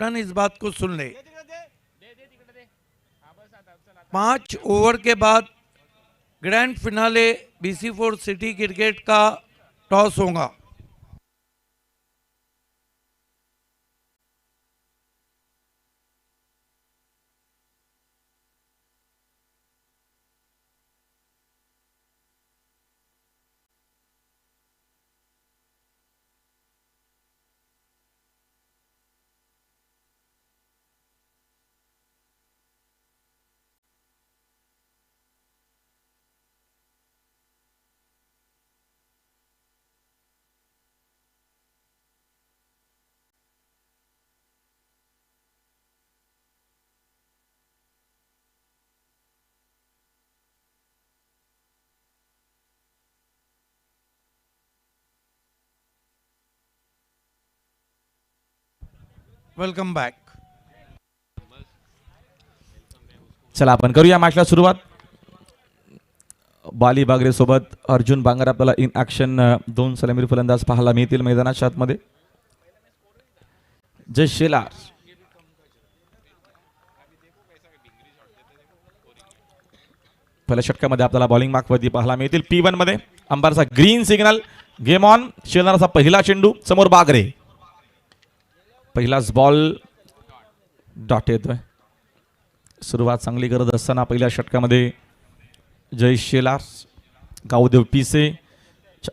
Captain इस बात को सुन ले, 5 ओवर के बाद grand finale BC4 city cricket का टॉस होगा। Welcome back. चला आपण करूया मॅचला सुरुवात। बाली बागरे सोबत अर्जुन बांगर आपल्याला इन ऍक्शन 2 सलामीर फलंदाज पाहायला मिळतील मैदानाच्या आतमध्ये। जय शेलार पहिल्या षटकामध्ये आपल्याला बॉलिंग मार्कवरती पाहायला मिळतील। P1 मध्ये अंपायरचा ग्रीन सिग्नल, गेम ऑन। शेलारचा पहिला चेंडू समोर बागरे, पहिलाच बॉल डॉट येतोय। सुरुवात चांगली करत असताना पहिल्या षटकामध्ये जय शेलार गावदेव पिसे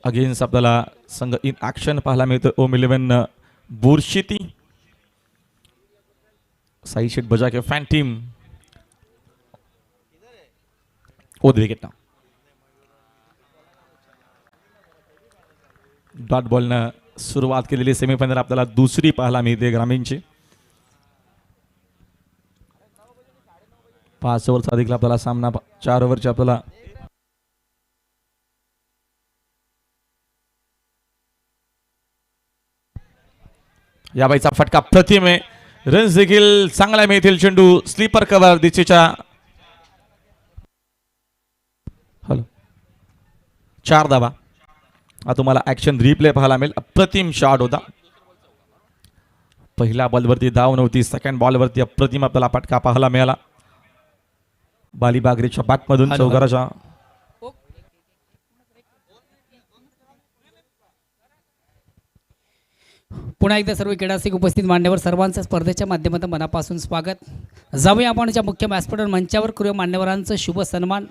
अगेन्स्ट आपल्याला संघ इन ऍक्शन पाहायला मिळतं। OM11 बुरशिती साई शेठ बजा के फॅन टीम ओद विकेट डॉट बॉलनं सुरुवात केलेली सेमीफायनल आपल्याला दुसरी पाहायला मिळते ग्रामीणची। 5 ओव्हरचा अधिक आपल्याला सामना 4 ओव्हरच्या आपल्याला या बाईचा फटका प्रतिम आहे। रन्स देखील चांगला मिळतील। चेंडू स्लीपर कव्हर दिशेच्या हॅलो 4 धावा। तुम्हाला ऍक्शन रिप्ले पाहायला मिळेल। अप्रतिम शॉट होता। पहिल्या बॉलवरती धाव नव्हती, सेकंड बॉलवरती अप्रतिम आपल्याला फटका पाहायला मिळाला। बाली बागरेच्या बॅटमधून चौकाराच्या पुन्हा एकदा सर्व क्रीडासिक उपस्थित मान्यवर सर्वांचं स्पर्धेच्या माध्यमातून मनापासून स्वागत। जाऊया आपण मुख्य व्यासपीठावर मंचावर करूया मान्यवरांचं शुभ सन्मान।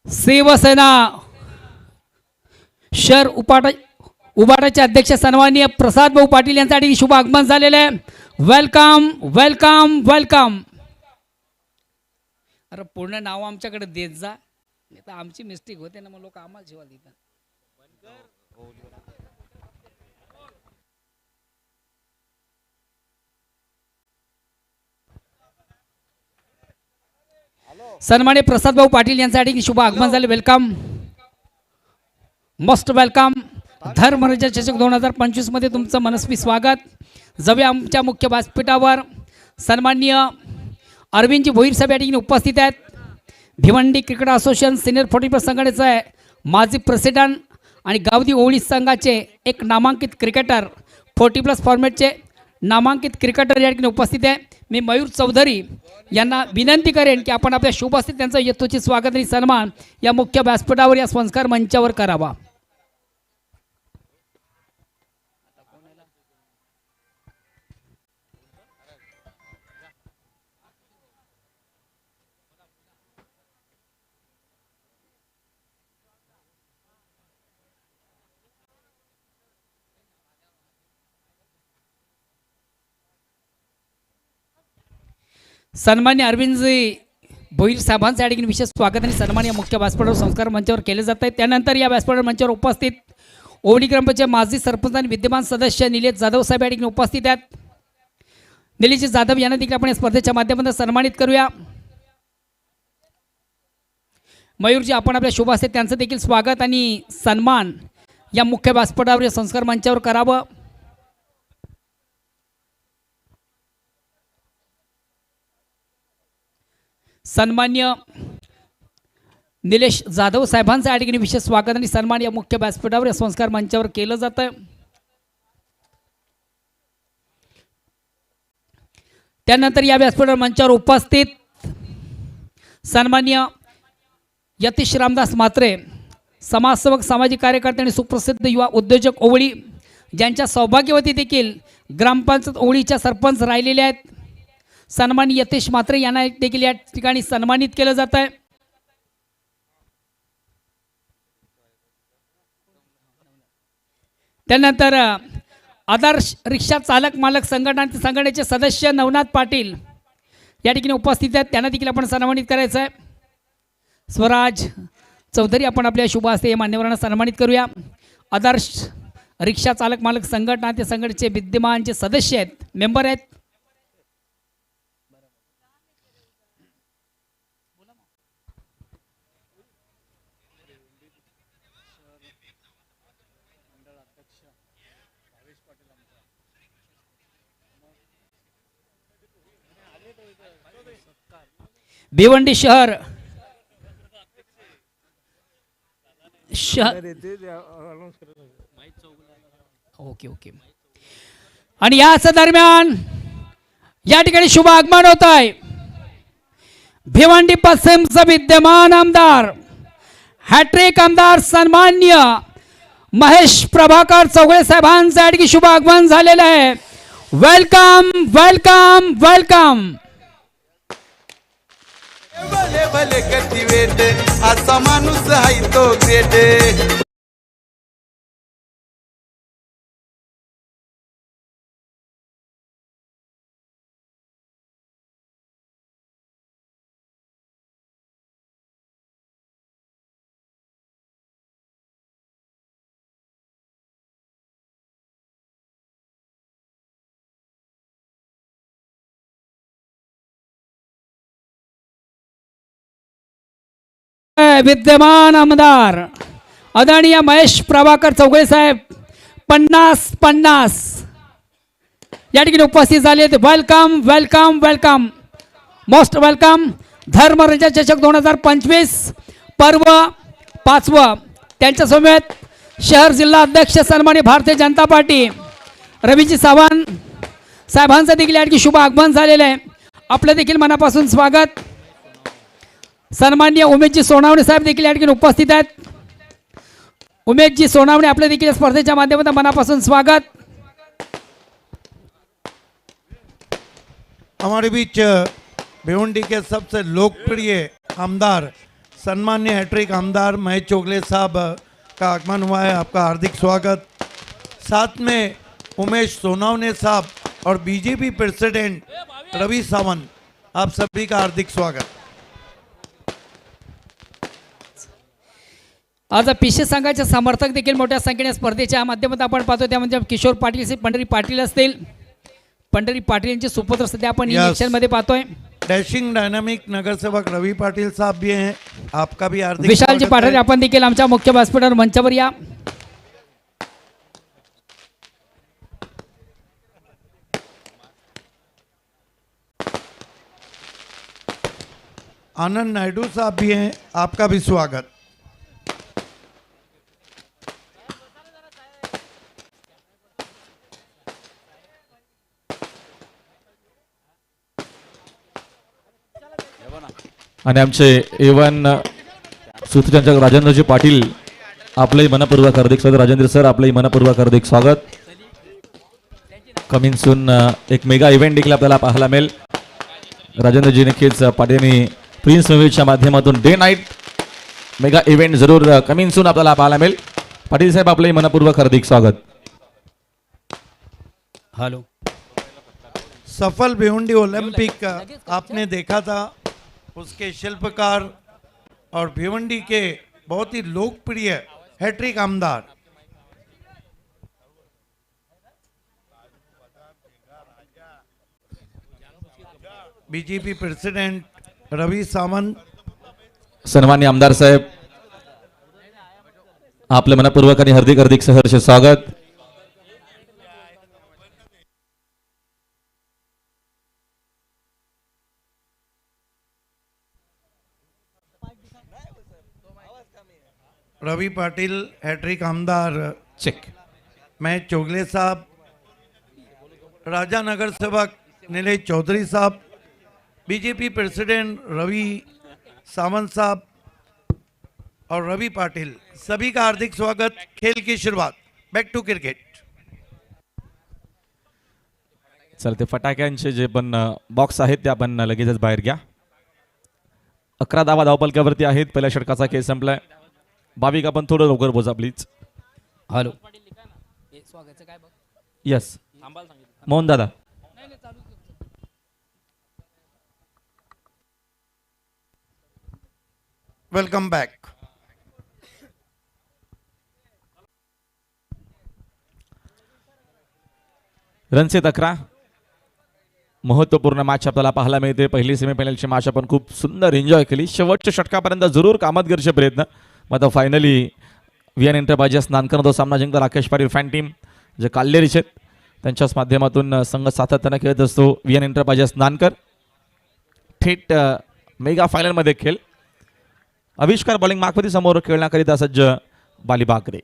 शिवसेना शहर उबाटाचे अध्यक्ष सन्माननीय प्रसाद भाऊ पाटील यांच्यासाठी शुभ आगमन झालेले आहे। Welcome welcome welcome. अरे पूर्ण नाव आमच्याकडे देत जा, नाही तर आमची मिस्टेक होते ना, मग लोक आम्हाला शिवाय देतात। सन्माननीय प्रसाद भाऊ पाटील यांच्यासाठी शुभ आगमन झाले। Welcome, most welcome. धर्मराजा चषक 2025 मध्ये तुमचं मनस्वी स्वागत। जाऊया आमच्या मुख्य व्यासपीठावर सन्माननीय अरविंदजी भोईर साहेब या ठिकाणी उपस्थित आहेत। भिवंडी क्रिकेट असोसिएशन सिनियर 40+ संघटनेचा आहे माजी प्रेसिडेंट आणि गावदी ओवळी संघाचे एक नामांकित क्रिकेटर, 40+ फॉर्मॅटचे नामांकित क्रिकेटर या ठिकाणी उपस्थित आहे। मी मयूर चौधरी यांना विनंती करेन की आपण आपल्या शुभ असतील त्यांचं यथोचित स्वागत आणि सन्मान या मुख्य व्यासपीठावर या संस्कार मंचावर करावा। सन्मान्य अरविंदजी भोईर साहेबांचं या ठिकाणी विशेष स्वागत आणि सन्मान या मुख्य व्यासपीठावर संस्कार मंचावर केले जात आहे। त्यानंतर या व्यासपीठावर मंचावर उपस्थित ओवडी ग्रामपंचायत माजी सरपंच आणि विद्यमान सदस्य निलेश जाधव साहेब या ठिकाणी उपस्थित आहेत। निलेश जाधव यांना देखील आपण या स्पर्धेच्या माध्यमातून सन्मानित करूया। मयूरजी आपण आपल्या शुभ असते त्यांचं देखील स्वागत आणि सन्मान या मुख्य व्यासपीठावर या संस्कार मंचावर करावं। सन्मान्य निलेश जाधव साहेबांचं या ठिकाणी विशेष स्वागत आणि सन्मान या मुख्य व्यासपीठावर या संस्कार मंचावर केलं जातं. त्यानंतर या व्यासपीठावर मंचावर उपस्थित सन्मान्य यतीश रामदास म्हात्रे, समाजसेवक, सामाजिक कार्यकर्ते आणि सुप्रसिद्ध युवा उद्योजक ओवळी, ज्यांच्या सौभाग्यवती देखील ग्रामपंचायत ओवळीच्या सरपंच राहिलेले आहेत. सन्मान्य यतीश म्हात्रे यांना देखील या ठिकाणी सन्मानित केलं जात आहे. त्यानंतर आदर्श रिक्षा चालक मालक संघटनेचे सदस्य नवनाथ पाटील या ठिकाणी उपस्थित आहेत. त्यांना देखील आपण सन्मानित करायचं आहे. स्वराज चौधरी आपण आपल्या शुभ हस्ते या मान्यवरांना सन्मानित करूया. आदर्श रिक्षा चालक मालक संघटनेचे विद्यमान जे सदस्य आहेत, मेंबर आहेत. भिवंडी शहर ओके. आणि याच दरम्यान या ठिकाणी शुभ आगमन होत आहे. भिवंडी पश्चिमचा विद्यमान आमदार, हॅट्रिक आमदार सन्मान्य महेश प्रभाकर चौगुले साहेबांचं या ठिकाणी शुभ आगमन झालेलं आहे. Welcome welcome welcome. भले भले कधी वेट असा माणूस हाय तो ग्रेट. विद्यमान आमदार आदरणीय महेश प्रभाकर चौगुले साहेब 50-50 या ठिकाणी उपस्थित झाले. Welcome welcome welcome, most welcome. Dharmaraja चषक 2025 पर्व 5वं. त्यांच्या समेत शहर जिल्हा अध्यक्ष सन्माननीय भारतीय जनता पार्टी रवीजी सावंत साहेबांचं देखील या ठिकाणी शुभ आगमन झालेलं आहे. आपलं देखील मनापासून स्वागत. सन्माननीय उमेशजी सोनावणे साहेब देखील या ठिकाणी उपस्थित आहेत. उमेशजी सोनावणे आपल्या देखील स्पर्धेच्या माध्यमातून मनापासून स्वागत. हमारे बीच भिवंडी के सबसे लोकप्रिय आमदार सम्मान्य हैट्रिक आमदार महेश चौगले साहब का आगमन हुआ है. आपका हार्दिक स्वागत. साथ में उमेश सोनावने साहब और बीजेपी प्रेसिडेंट रवि सावंत, आप सभी का हार्दिक स्वागत. आज पिशे संघाचे समर्थक देखील मोठ्या संख्येने स्पर्धेच्या माध्यमातून आपण पाहतो. त्यामध्ये किशोर पाटील, पंढरी पाटील असतील. पंढरी पाटील यांचे सुपुत्र सध्या आपण इलेक्शन मध्ये पाहतोय. डैशिंग डायनामिक नगर सेवक रवि पाटिल साहब भी हैं, आपका भी हार्दिक विशालजी पाटील आपण देखील आमच्या मुख्य व्यासपीठावर मंचावर या. आनंद नायडू साहब भी हैं, आपका भी स्वागत. आणि आमचे A1 सूत्रसंचालक राजेंद्रजी पाटील, आपलंही मनपूर्वक हार्दिक स्वागत. राजेंद्र सर, आपलंही मनपूर्वक हार्दिक स्वागत. कमिंग सून एक मेगा इव्हेंट देखील आपल्याला पाहायला मिळेल. राजेंद्रजी नक्कीच पाटील प्रिन्स मूवीजच्या माध्यमातून डे नाईट मेगा इव्हेंट जरूर कमिंग सून आपल्याला पाहायला मिळेल. पाटील साहेब, आपलंही मनपूर्वक हार्दिक स्वागत. हॅलो. सफल भिवंडी ओलंपिक आपने देखा था, उसके शिल्पकार और भिवंडी के बहुत ही लोकप्रिय हैट्रिक आमदार बीजेपी प्रेसिडेंट रवि सावंत. सन्मान्य आमदार साहेब, आपलं मनपूर्वक आणि हार्दिक हार्दिक सहर्ष स्वागत. रवि पाटिल हैट्रिक आमदार चेक. महेश चोगले साहब, राजा नगर सेवक नीलेश चौधरी साहब, बीजेपी प्रेसिडेंट रवि सावंत साहब और रवि पाटिल, सभी का हार्दिक स्वागत. खेल की शुरुआत. Back to cricket. चल ते फटाक्यांचे जे पण बॉक्स आहेत ते आपण लगेचच बाहेर घ्या. 11 धावा धावपलकावरती आहेत. पहिल्या षटकाचा खेळ संपलाय. भाविक आपण थोडं लवकर बोजा प्लीज. हॅलो. यस मोहन दादा. Welcome back. रनचे 11. महत्त्वपूर्ण मॅच आपल्याला पाहायला मिळते. पहिली सेमीफायनलची मॅच आपण खूप सुंदर एन्जॉय केली. शेवटच्या षटकापर्यंत जरूर कामतगरचे प्रयत्न. मग आता फायनली VN एंटरप्राइजेस नानकर तो सामना जिंकला. राकेश पाटील फॅन टीम जे काल्लेरीचे आहेत त्यांच्याच माध्यमातून संघ सातत्याने खेळत असतो. VN एंटरप्राइजेस नानकर थेट मेगा फायनलमध्ये खेळ. आविष्कार बॉलिंग मार्कवरती समोर खेळण्याकरिता सज्ज बाली बाकरे.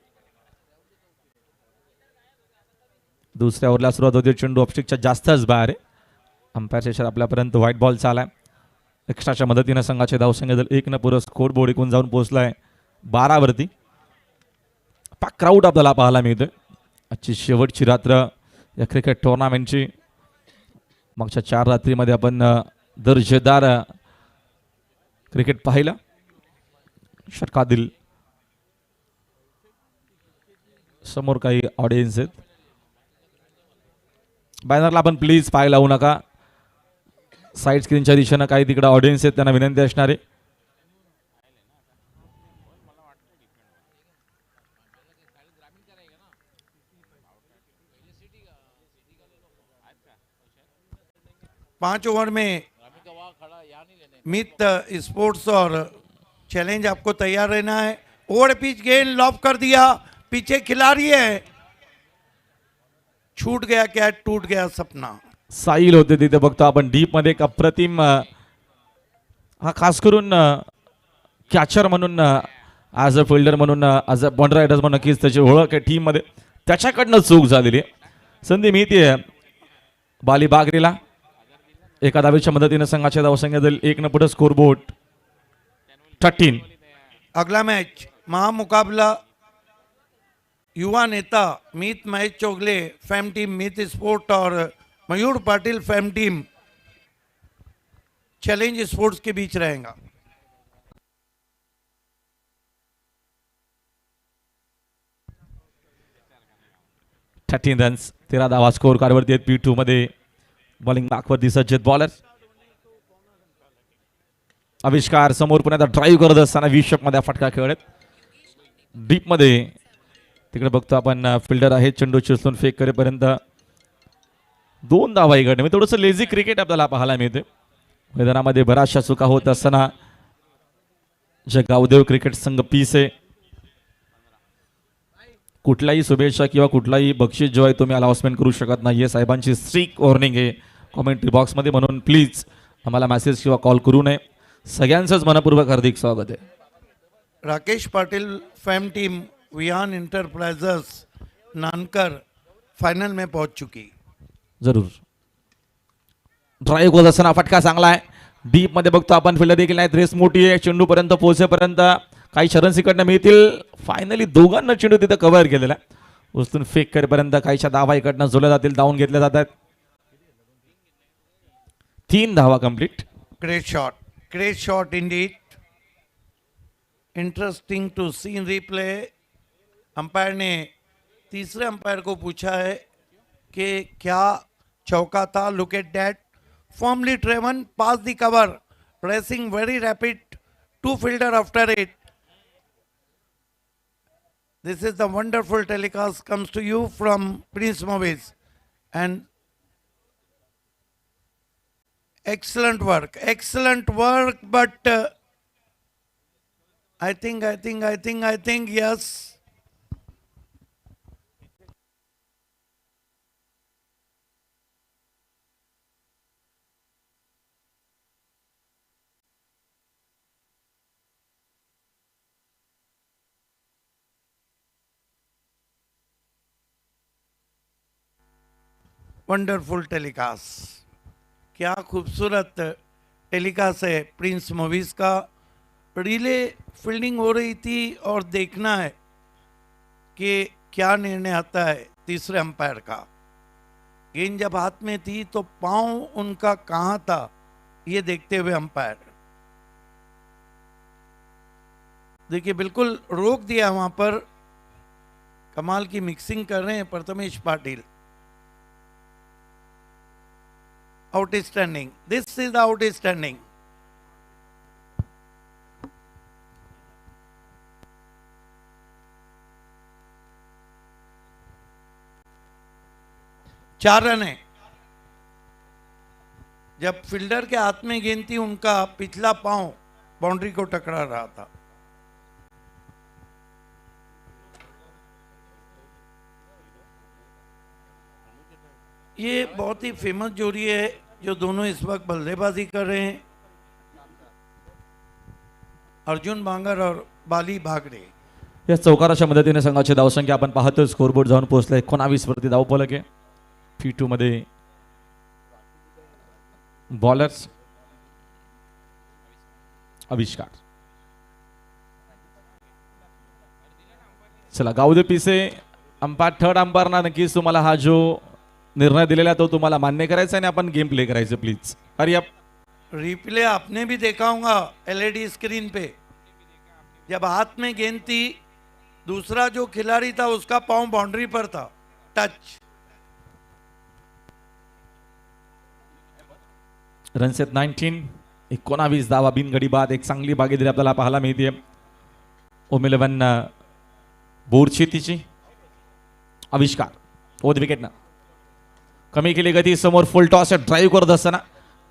दुसऱ्या ओव्हरला सुरुवात होती. चेंडू ऑफस्टिकच्या जास्तच बाहेर आहे. अंपायरच्या इशारा आपल्यापर्यंत व्हाईट बॉलचा आलाय. एक्स्ट्राच्या मदतीनं संघाचे धावसंख्या दल 1 पुरं स्कोर बोर्ड एकूण जाऊन पोहोचलाय 12 वरती. पाक क्राऊड आपल्याला पाहायला मिळतोय. आजची शेवटची रात्र या क्रिकेट टुर्नामेंटची. मागच्या 4 रात्रीमध्ये आपण दर्जेदार क्रिकेट पाहिलं. षटकातील समोर काही ऑडियन्स आहेत. बॅनरला आपण प्लीज पाय लावू नका. साईड स्क्रीनच्या दिशेनं काही तिकडे ऑडियन्स आहेत त्यांना विनंती असणारे. पांच ओवर में मित स्पोर्ट्स और चैलेंज आपको तैयार रहना है. ओवर पिच गेंद लॉब कर दिया. पीछे खिलाड़ी है. छूट गया क्या, टूट गया सपना. साईल होते तिथे बघतो आपण डीप मध्ये. एक अप्रतिम हा खास करून कॅचर म्हणून ॲज अ फिल्डर म्हणून ॲज अ बॉन्ड रायडर म्हणून नक्कीच त्याची ओळख आहे टीम मध्ये. त्याच्याकडनं चूक झालेली आहे. संधी मिळते बाली बागरीला. एका धावेच्या मदतीने संघाच्या धावसंख्या जाईल 1 पुढे स्कोर बोर्ड 13. अगला मैच महामुकाबला युवा नेता Meet Mahesh Chogle fam team Meet sport और Mayur Patil fam team challenge sports के बीच रहेगा. थर्टीन रन्स 13 धावा स्कोर कार्डवरती आहेत. P2 मध्ये बॉलिंग मार्कवरती सज्ज बॉलर आविष्कार समोर पुन्हा ड्राईव्ह करत असताना विशप मध्ये फटका खेळत. डीप मध्ये तिकडे बघतो आपण फिल्डर आहे. चेंडू चिरसून फेक करेपर्यंत 2 धावा इकडे. मी थोडंसं लेझी क्रिकेट आपल्याला पाहायला मिळते. मैदानामध्ये बऱ्याचशा चुका होत असताना जे गावदेव क्रिकेट संघ पीस आहे. कुठलाही शुभेच्छा किंवा कुठलाही बक्षीस जो आहे तुम्ही अनाउन्समेंट करू शकत नाही. साहेबांची स्ट्रिक्ट वॉर्निंग आहे कॉमेंट्री बॉक्समध्ये. म्हणून प्लीज आम्हाला मेसेज किंवा कॉल करू नये. सगळ्यांचंच मनपूर्वक हार्दिक स्वागत आहे. Rakesh Patil fam team Vihaan enterprises नानकर फाइनल में पहुंच चुकी. जरूर ड्राईव्ह होत असताना फटका चांगला आहे. डीप मध्ये बघतो आपण फिल्डर देखील नाही. रेस मोठी आहे. चेंडू पर्यंत पोहोचेपर्यंत काही शरन्स इकडनं मिळतील. फायनली दोघांना चेंडू तिथे कव्हर केलेला आहे. उचलून फेक करेपर्यंत काहीच्या धावा इकडनं जोडल्या जातील. डाऊन घेतल्या जातात. 3 धावा complete. Great shot indeed. Interesting to see in replay. Umpire ने तीसरे अंपायर को पूछा है कि क्या चौका था. Look at that. Formally Trayvon pass the cover. Racing very rapid. 2 fielder after it. This is the wonderful telecast comes to you from Prince Movies and excellent work, but I think yes. Wonderful telecast, क्या खूबसूरत telecast है Prince movies का। Relay fielding हो रही थी और देखना है कि क्या निर्णय आता है तीसरे अंपायर का। गेंद जब हाथ में थी तो पांव उनका कहाँ था ये देखते हुए अंपायर, देखिए बिल्कुल रोक दिया वहां पर। कमाल की मिक्सिंग कर रहे हैं Prathamesh Patil. Outstanding, this is outstanding. चार रन है। जब फील्डर के हाथ में गेंद थी उनका पिछला पांव बाउंड्री को टकरा रहा था। ये बहुत ही फेमस जोड़ी है जो दोनों इस वक्त बल्लेबाजी कर रहे हैं, अर्जुन बांगर और बाली भागरे। या चौकाराच्या मदतीने संघाची धावसंख्या आपण पाहतोय, स्कोरबोर्ड जाऊन पोहोचलाय 19 वरती धावफलक आहे। P2 मध्ये बॉलर्स आविष्कार। चला गाऊ दे पिसे। अंपायर थर्ड अंपायर ना नक्कीच तुम्हाला हा जो निर्णय दिलेला तो तुम्हाला मान्य करायचा आणि आपण गेम प्ले करायचं प्लीज। अरे अब रिप्ले आपने भी देखा होगा एलईडी स्क्रीन पे, जब हाथ में गेंद थी दूसरा जो खिलाड़ी था उसका पांव बाउंड्री पर था, टच। रन्स आहेत 19, 19 धावा बिनगडी बाद। एक चांगली भागीदारी आपल्याला पाहायला मिळते ओम11 बोरशेतीची। आविष्कार ओद विकेट ना कमी केली गती, समोर फुल टॉस ड्राईव्ह करत असताना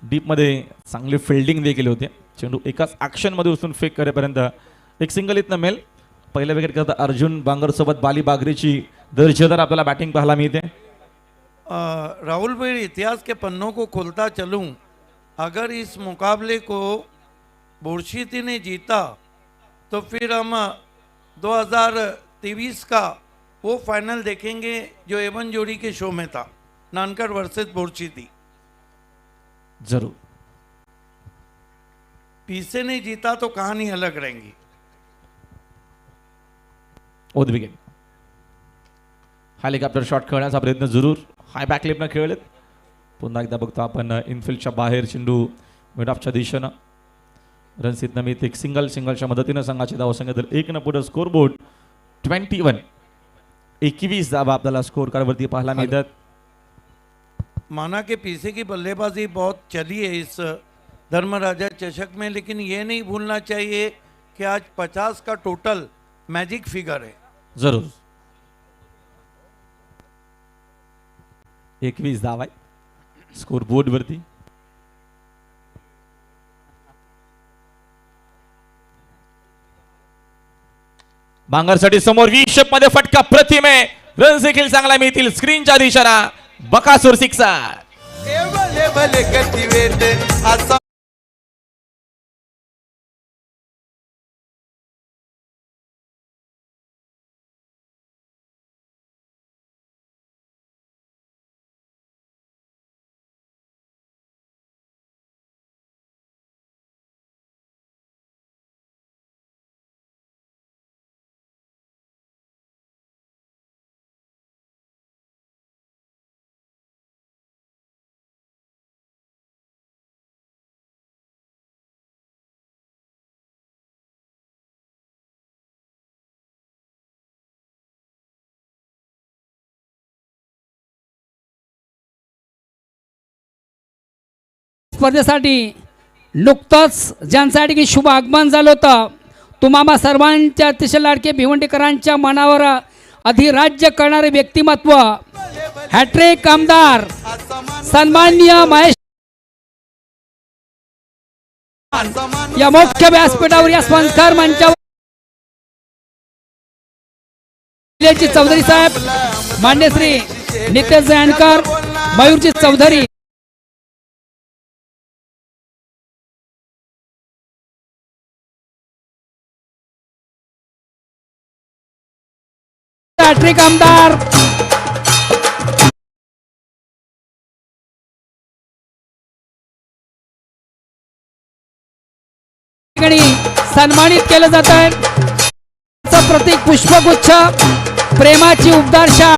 डीप मध्ये चांगली फिल्डिंग देखील होते। चेंडू एकाच ऍक्शन मध्ये उचलून फेक करेपर्यंत एक सिंगल इथनं मेल। पहिल्या विकेट करता अर्जुन बांगर सोबत बाली बागरेची दर्जेदार आपल्याला बॅटिंग पाहायला मिळते। राहुल भाई, इतिहास के पन्नों को खोलता चलूं, अगर इस मुकाबले को बोरशीती ने जीता तो फिर हम 2023 का वो फाइनल देखेंगे जो एवन जोड़ी के शो में था, नानकर वर्सेस बोरशीती। जरूर पीसे ने जीता तो कहानी अलग रहेगी। ओद विकेट। हेलिकॉप्टर शॉट खेळण्याचा प्रयत्न जरूर हाय बॅक लेपनं खेळलेत। पुन्हा एकदा बघतो आपण इनफिल्डच्या बाहेर चेंडू मिड ऑफच्या दिशेनं रन्स इथनं मी एक सिंगलच्या मदतीनं संघाची धावसंख्या तर 1 न पुढे स्कोरबोर्ड 21 धावा आपल्याला स्कोर कार्डवरती पाहायला मिळतात। माना कि पीसे की बल्लेबाजी बहुत चली है इस धर्मराजा चषक में, लेकिन ये नहीं भूलना चाहिए कि आज 50 का टोटल मैजिक फिगर है। जरूर 21 धावा आहे स्कोर बोर्ड वरती। बांगरसाठी समोर 20 शेप मध्ये फटका, प्रतिम आहे। रन्स देखील चांगला मिळतील स्क्रीनच्या दिशेला। बकासूर सिक्सर। भले भले करती वेट असा स्पर्धेसाठी नुकतंच ज्यांसाठी की शुभ आगमन झालं होतं, तुम्हा सर्वांच्या अतिशय लाडके भिवंडीकरांच्या मनावर अधिराज्य करणारे व्यक्तिमत्व, हॅट्रिक आमदार सन्माननीय महेश या मुख्य व्यासपीठावर या संस्कार मंचावर चौधरी साहेब, मान्य श्री नितेश जयंकर, मयूरजी चौधरी, हॅट्रिक आमदार सन्मानित केलं जात आहे. प्रतीक पुष्पगुच्छ प्रेमाची उबदार शाल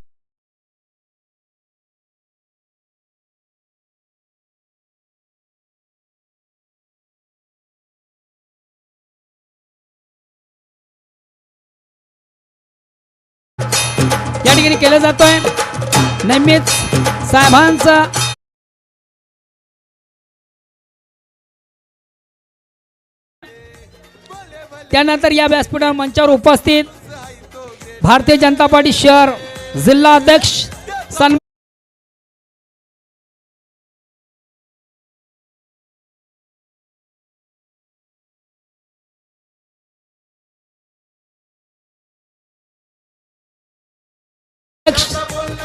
या ठिकाणी केलं जातोय. नेहमीच साहेबांचा त्यानंतर या व्यासपीठावर मंचावर उपस्थित भारतीय जनता पार्टी शहर जिल्हा अध्यक्ष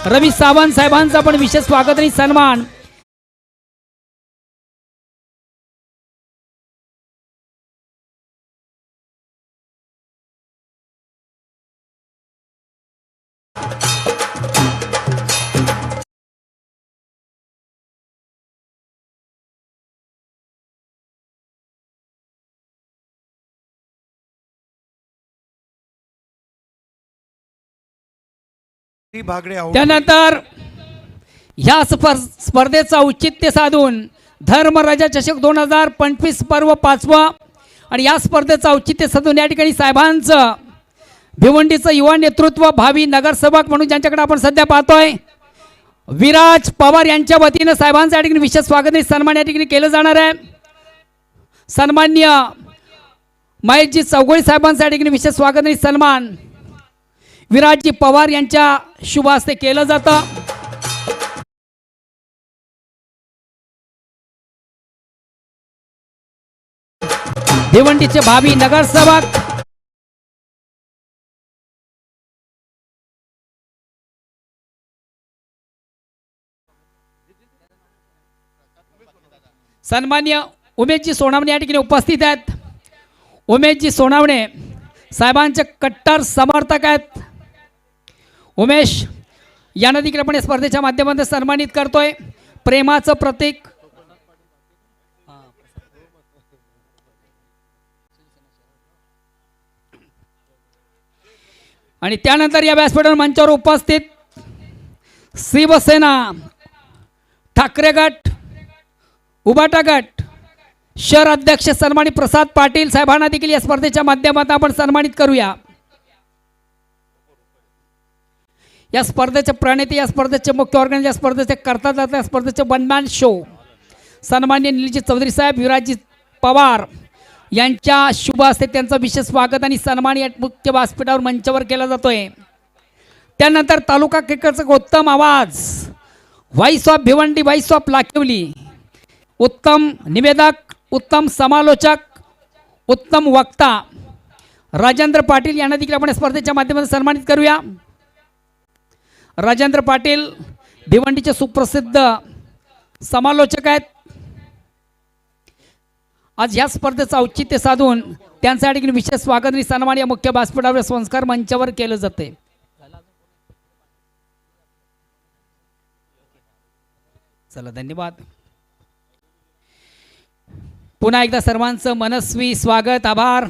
रवी सावंत साहेबांचा पण विशेष स्वागत आणि सन्मान. भागडे आउट. त्यानंतर ह्या स्पर्धेचा औचित्य साधून धर्मराजा चषक 2025 पर्व 5वा आणि या स्पर्धेचा औचित्य साधून या ठिकाणी साहेबांचं भिवंडीचं युवा नेतृत्व भावी नगरसेवक म्हणून ज्यांच्याकडे आपण सध्या पाहतोय विराज पवार यांच्या वतीनं साहेबांचं या ठिकाणी विशेष स्वागत आणि सन्मान या ठिकाणी केलं जाणार आहे. सन्माननीय महेशजी चौगुळे साहेबांचं या ठिकाणी विशेष स्वागत आणि सन्मान विराजजी पवार यांच्या शुभ हस्ते केलं जातं. भिवंडीचे भावी नगरसेवक सन्मान्य उमेशजी सोनावणे या ठिकाणी उपस्थित आहेत. उमेशजी सोनावणे साहेबांचे कट्टर समर्थक आहेत. उमेश यांना देखील आपण या स्पर्धेच्या माध्यमातून सन्मानित करतोय. प्रेमाचं प्रतीक आणि त्यानंतर या व्यासपीठावर मंचावर उपस्थित शिवसेना ठाकरे गट उबाटा गट शहर अध्यक्ष सन्मानित प्रसाद पाटील साहेबांना देखील या स्पर्धेच्या माध्यमातून आपण सन्मानित करूया. या स्पर्धेचे प्रणेते या स्पर्धेचे मुख्य ऑर्गनायझर या स्पर्धेचे करतात या स्पर्धेचे वनमॅन शो सन्मान्य निलजी चौधरी साहेब विराजजी पवार यांच्या शुभ हस्ते त्यांचं विशेष स्वागत आणि सन्मान या मुख्य व्यासपीठावर मंचावर केला जातोय. त्यानंतर तालुका क्रिकेटचा उत्तम आवाज voice of Bhiwandi voice of Lakhivali उत्तम निवेदक उत्तम समालोचक उत्तम वक्ता राजेंद्र पाटील यांना देखील आपण स्पर्धेच्या माध्यमातून सन्मानित करूया. राजेंद्र पाटील भिवंडीचे सुप्रसिद्ध समालोचक आहेत. आज या स्पर्धेचं औचित्य साधून त्यांच्या ठिकाणी विशेष स्वागत आणि सन्मान या मुख्य व्यासपीठावर संस्कार मंचावर केलं जाते. चला धन्यवाद. पुन्हा एकदा सर्वांचं मनस्वी स्वागत आभार.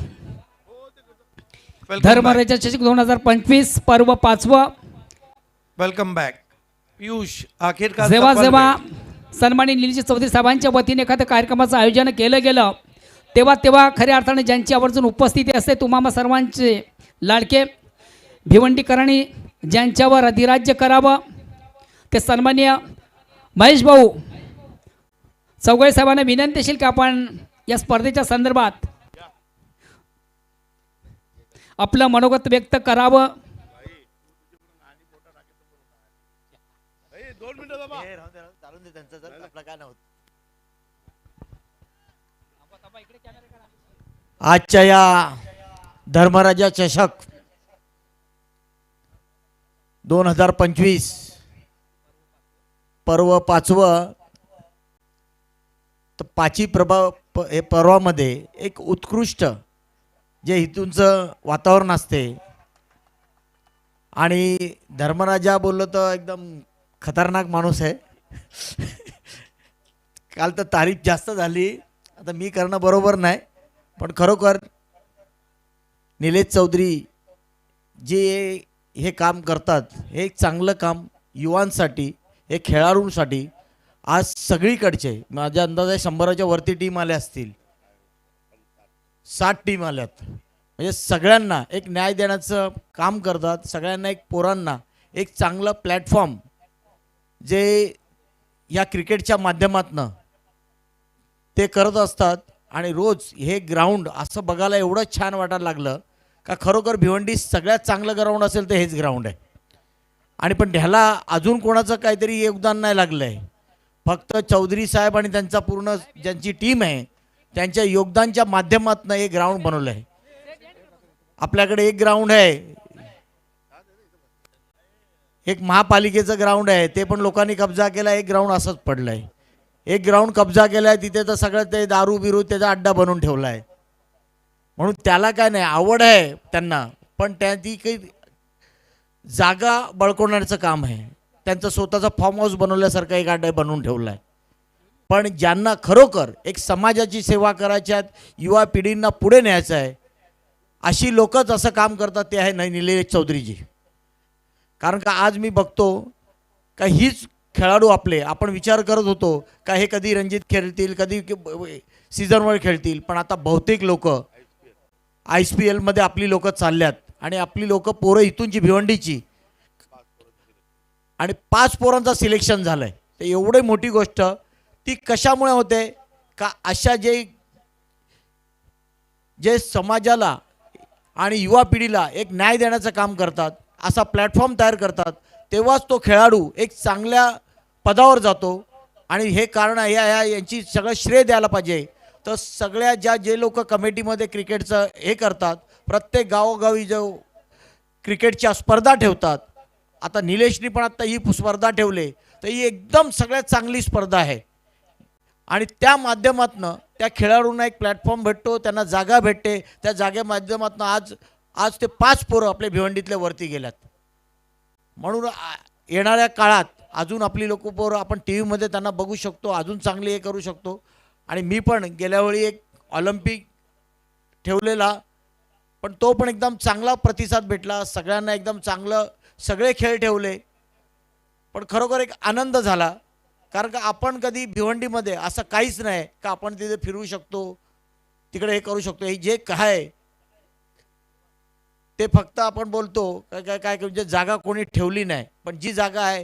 धर्मराजा चषक 2025 पर्व 5वा. Welcome back Piyush. आखिरकार जेव्हा सफल जेव्हा हुए. सन्माननीय निलजी चौधरी साहेबांच्या वतीने एखाद्या कार्यक्रमाचं आयोजन केलं गेलं तेव्हा खऱ्या अर्थाने ज्यांची आवर्जून उपस्थिती असते तुम्हा सर्वांचे लाडके भिवंडीकरांनी ज्यांच्यावर अधिराज्य करावं ते सन्माननीय महेश भाऊ चौगुळे साहेबांना विनंती असेल की आपण या स्पर्धेच्या संदर्भात आपलं मनोगत व्यक्त करावं. आजच्या या धर्मराजा चषक 2025 पर्व 5वं तर पाची हे पर्वामध्ये एक उत्कृष्ट जे इथूनचं वातावरण असते आणि धर्मराजा बोललो तर एकदम खतरनाक माणूस आहे. काल तर तारीफ जास्त झाली आता मी करणं बरोबर नाही पण खरोखर निलेश चौधरी जे हे काम करतात, हे एक चांगलं काम युवांसाठी, हे खेळाडूंसाठी आज सगळीकडचे माझ्या अंदाजे 100च्या वरती टीम आल्या असतील, 60 टीम आल्यात. म्हणजे सगळ्यांना एक न्याय देण्याचं काम करतात. सगळ्यांना एक पोरांना एक चांगलं प्लॅटफॉर्म जे या क्रिकेटच्या माध्यमातनं ते करत असतात. आणि रोज हे ग्राउंड असं बघायला एवढं छान वाटायला लागलं का खरोखर भिवंडी सगळ्यात चांगलं ग्राउंड असेल तर हेच ग्राउंड आहे. आणि पण ह्याला अजून कोणाचं काहीतरी योगदान नाही लागलं आहे. फक्त चौधरी साहेब आणि त्यांचा पूर्ण ज्यांची टीम आहे त्यांच्या योगदानच्या माध्यमातून हे ग्राउंड बनवलं आहे. आपल्याकडे एक ग्राउंड आहे, एक महापालिकेचं ग्राउंड आहे, ते पण लोकांनी कब्जा केला. एक ग्राउंड असंच पडलं आहे. एक ग्राउंड कब्जा केला आहे, तिथे तर सगळं ते दारू बिरू त्याचा अड्डा बनवून ठेवला आहे. म्हणून त्याला काय नाही, आवड आहे त्यांना, पण ती काही जागा बळकवण्याचं काम आहे. त्यांचं स्वतःचा फार्म हाऊस बनवल्यासारखा एक अड्डा बनवून ठेवला आहे. पण ज्यांना खरोखर एक समाजाची सेवा करायची आहे, युवा पिढींना पुढे न्यायचं आहे, अशी लोकच असं काम करतात. ते आहे निलेश चौधरीजी. कारण का आज मी बघतो का हीच खेळाडू आपण विचार करत होतो का हे कधी रणजित खेळतील, कधी सीझनवर खेळतील, पण आता बहुतेक लोक IPL मध्ये आपली लोक चालल्यात. आणि आपली लोक पोरं इथूनची भिवंडीची आणि 5 पोरांचं सिलेक्शन झालंय. तर एवढी मोठी गोष्ट ती कशामुळे होते का अशा जे समाजाला आणि युवा पिढीला एक न्याय देण्याचं काम करतात, असा प्लॅटफॉर्म तयार करतात, तेव्हाच तो खेळाडू एक चांगल्या पदावर जातो. आणि हे कारण यांची सगळं श्रेय द्यायला पाहिजे. तर सगळ्या जे लोक कमिटीमध्ये क्रिकेटचं हे करतात, प्रत्येक गावोगावी जो क्रिकेटच्या स्पर्धा ठेवतात, आता निलेशनी पण आता ही स्पर्धा ठेवले, तर ही एकदम सगळ्यात चांगली स्पर्धा आहे. आणि त्या माध्यमातून त्या खेळाडूंना एक प्लॅटफॉर्म भेटतो, त्यांना जागा भेटते. त्या जागे माध्यमातून आज ते 5 पोरं आपल्या भिवंडीतल्या वरती गेल्यात. म्हणून येणाऱ्या काळात अजून आपली लोक पोरं आपण टी व्हीमध्ये त्यांना बघू शकतो, अजून चांगली हे करू शकतो. आणि मी पण गेल्यावेळी एक ऑलिम्पिक ठेवलेला, पण तो पण एकदम चांगला प्रतिसाद भेटला. सगळ्यांना एकदम चांगलं सगळे खेळ ठेवले, पण खरोखर एक आनंद झाला. कारण का आपण कधी भिवंडीमध्ये असं काहीच नाही का आपण तिथे फिरू शकतो, तिकडे हे करू शकतो. हे जे काय ते फक्त आपण बोलतो काय म्हणजे जागा कोणी ठेवली नाही, पण जी जागा आहे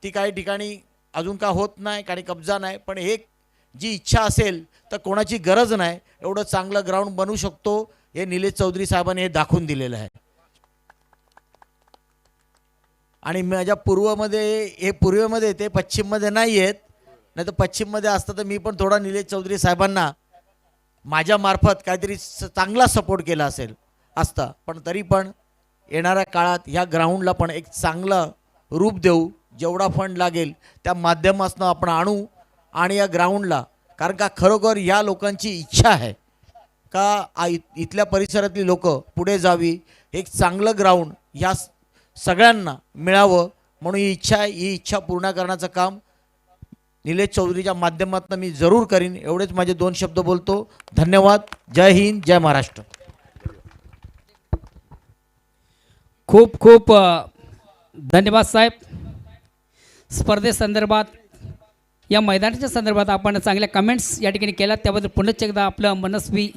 ती काही ठिकाणी अजून का होत नाही, काही कब्जा नाही. पण एक जी इच्छा असेल तर कोणाची गरज नाही, एवढं चांगलं ग्राउंड बनवू शकतो. हे निलेश चौधरी साहेबांनी हे दाखवून दिलेलं आहे. आणि माझ्या पूर्वेमध्ये ते पश्चिममध्ये नाही आहेत, नाही तर पश्चिममध्ये असतं तर मी पण थोडा निलेश चौधरी साहेबांना माझ्या मार्फत काहीतरी चांगला सपोर्ट केला असता. पण तरी पण येणाऱ्या काळात ह्या ग्राउंडला पण एक चांगलं रूप देऊ. जेवढा फंड लागेल त्या माध्यमातून आपण आणू आणि या ग्राउंडला, कारण का खरोखर या लोकांची इच्छा आहे का इथल्या परिसरातली लोक पुढे जावी, एक चांगलं ग्राउंड ह्या सगळ्यांना मिळावं, म्हणून ही इच्छा पूर्ण करण्याचं काम निलेश चौधरीच्या माध्यमातून मी जरूर करीन. एवढेच माझे 2 शब्द बोलतो. धन्यवाद. जय हिंद, जय महाराष्ट्र. खूप खूप धन्यवाद साहेब. स्पर्धेसंदर्भात या मैदानाच्या संदर्भात आपण चांगल्या कमेंट्स या ठिकाणी केल्या, त्याबद्दल पुन्हा एकदा आपलं मनस्वी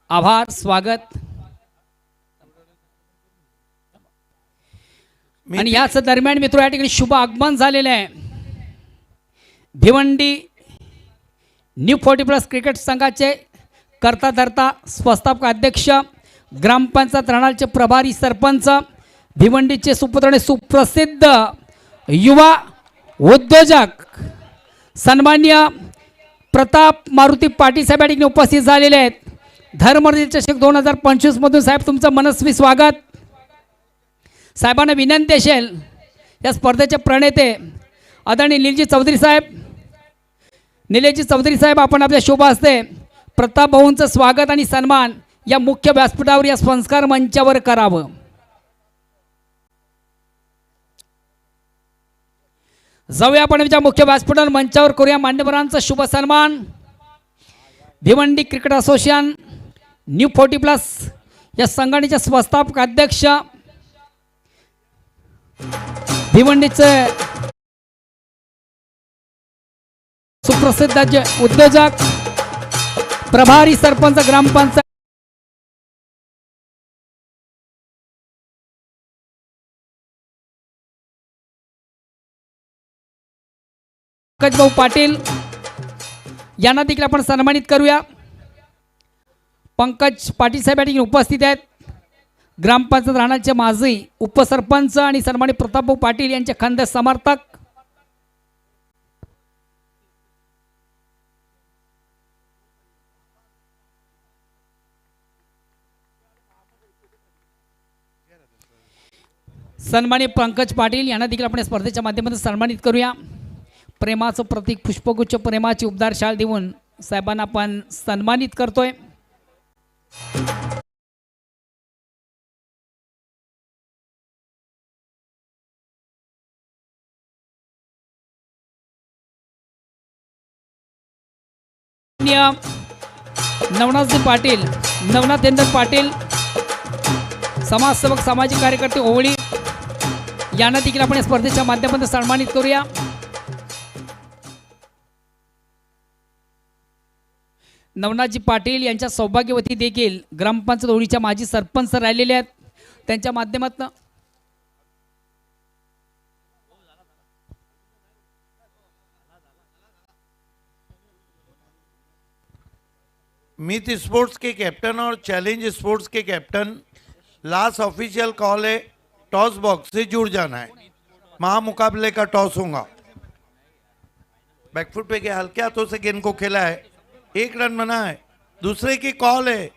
आभार, स्वागत. आणि याच दरम्यान मित्र या ठिकाणी शुभ आगमन झालेलं आहे. भिवंडी न्यू 40+ क्रिकेट संघाचे करता धरता संस्थापक अध्यक्ष, ग्रामपंचायत रणालचे प्रभारी सरपंच, भिवंडीचे सुपुत्र आणि सुप्रसिद्ध युवा उद्योजक सन्मान्य प्रताप मारुती पाटील साहेब या ठिकाणी उपस्थित झालेले आहेत. धर्मवीर चषक 2025 मधून साहेब तुमचं मनस्वी स्वागत. साहेबांना विनंती असेल, या स्पर्धेचे प्रणेते आदरणीय निलेशजी चौधरी साहेब आपण आपल्या शुभ हस्ते प्रताप भाऊंचं स्वागत आणि सन्मान या मुख्य व्यासपीठावर या संस्कार मंचावर करावं. जाऊया आपण या मुख्य व्यासपीठावर मंचावर करूया मान्यवरांचा शुभ सन्मान. भिवंडी क्रिकेट असोसिएशन न्यू 40+ या संघटनेचे संस्थापक अध्यक्ष भिवंडीचे सुप्रसिद्ध उद्योजक प्रभारी सरपंच ग्रामपंचायत पंकजभाऊ पाटील यांना देखील आपण सन्मानित करूया. पंकज पाटील साहेब या ठिकाणी उपस्थित आहेत. ग्रामपंचायत राहण्याचे माजी उपसरपंच आणि सन्मानित प्रतापभाऊ पाटील यांचे खंद समर्थक. सन्मानित पंकज पाटील यांना देखील आपण स्पर्धेच्या माध्यमातून सन्मानित करूया. प्रेमाचं प्रतीक पुष्पगुच्छ प्रेमाची उबदार शाल देऊन साहेबांना आपण सन्मानित करतोय. नवनाथजी पाटील, नवनाथेंद्र पाटील समाजसेवक सामाजिक कार्यकर्ते ओवळी यांना देखील आपण स्पर्धेच्या माध्यमातून सन्मानित करूया. नवनाथजी पाटील यांच्या सौभाग्यवती देखील ग्रामपंचायत ओळीच्या माजी सरपंच राहिलेले आहेत. त्यांच्या माध्यमातून मीत स्पोर्ट्स के कैप्टन और चैलेंज स्पोर्ट्स के कैप्टन, लास्ट ऑफिशियल कॉल है, टॉस बॉक्स से जुड़ जाना है. महामुकाबले का टॉस होगा. बैकफुट पे के हल्के हाथों से गेंद को खेला है, 1 रन बना है. दूसरे की कॉल है,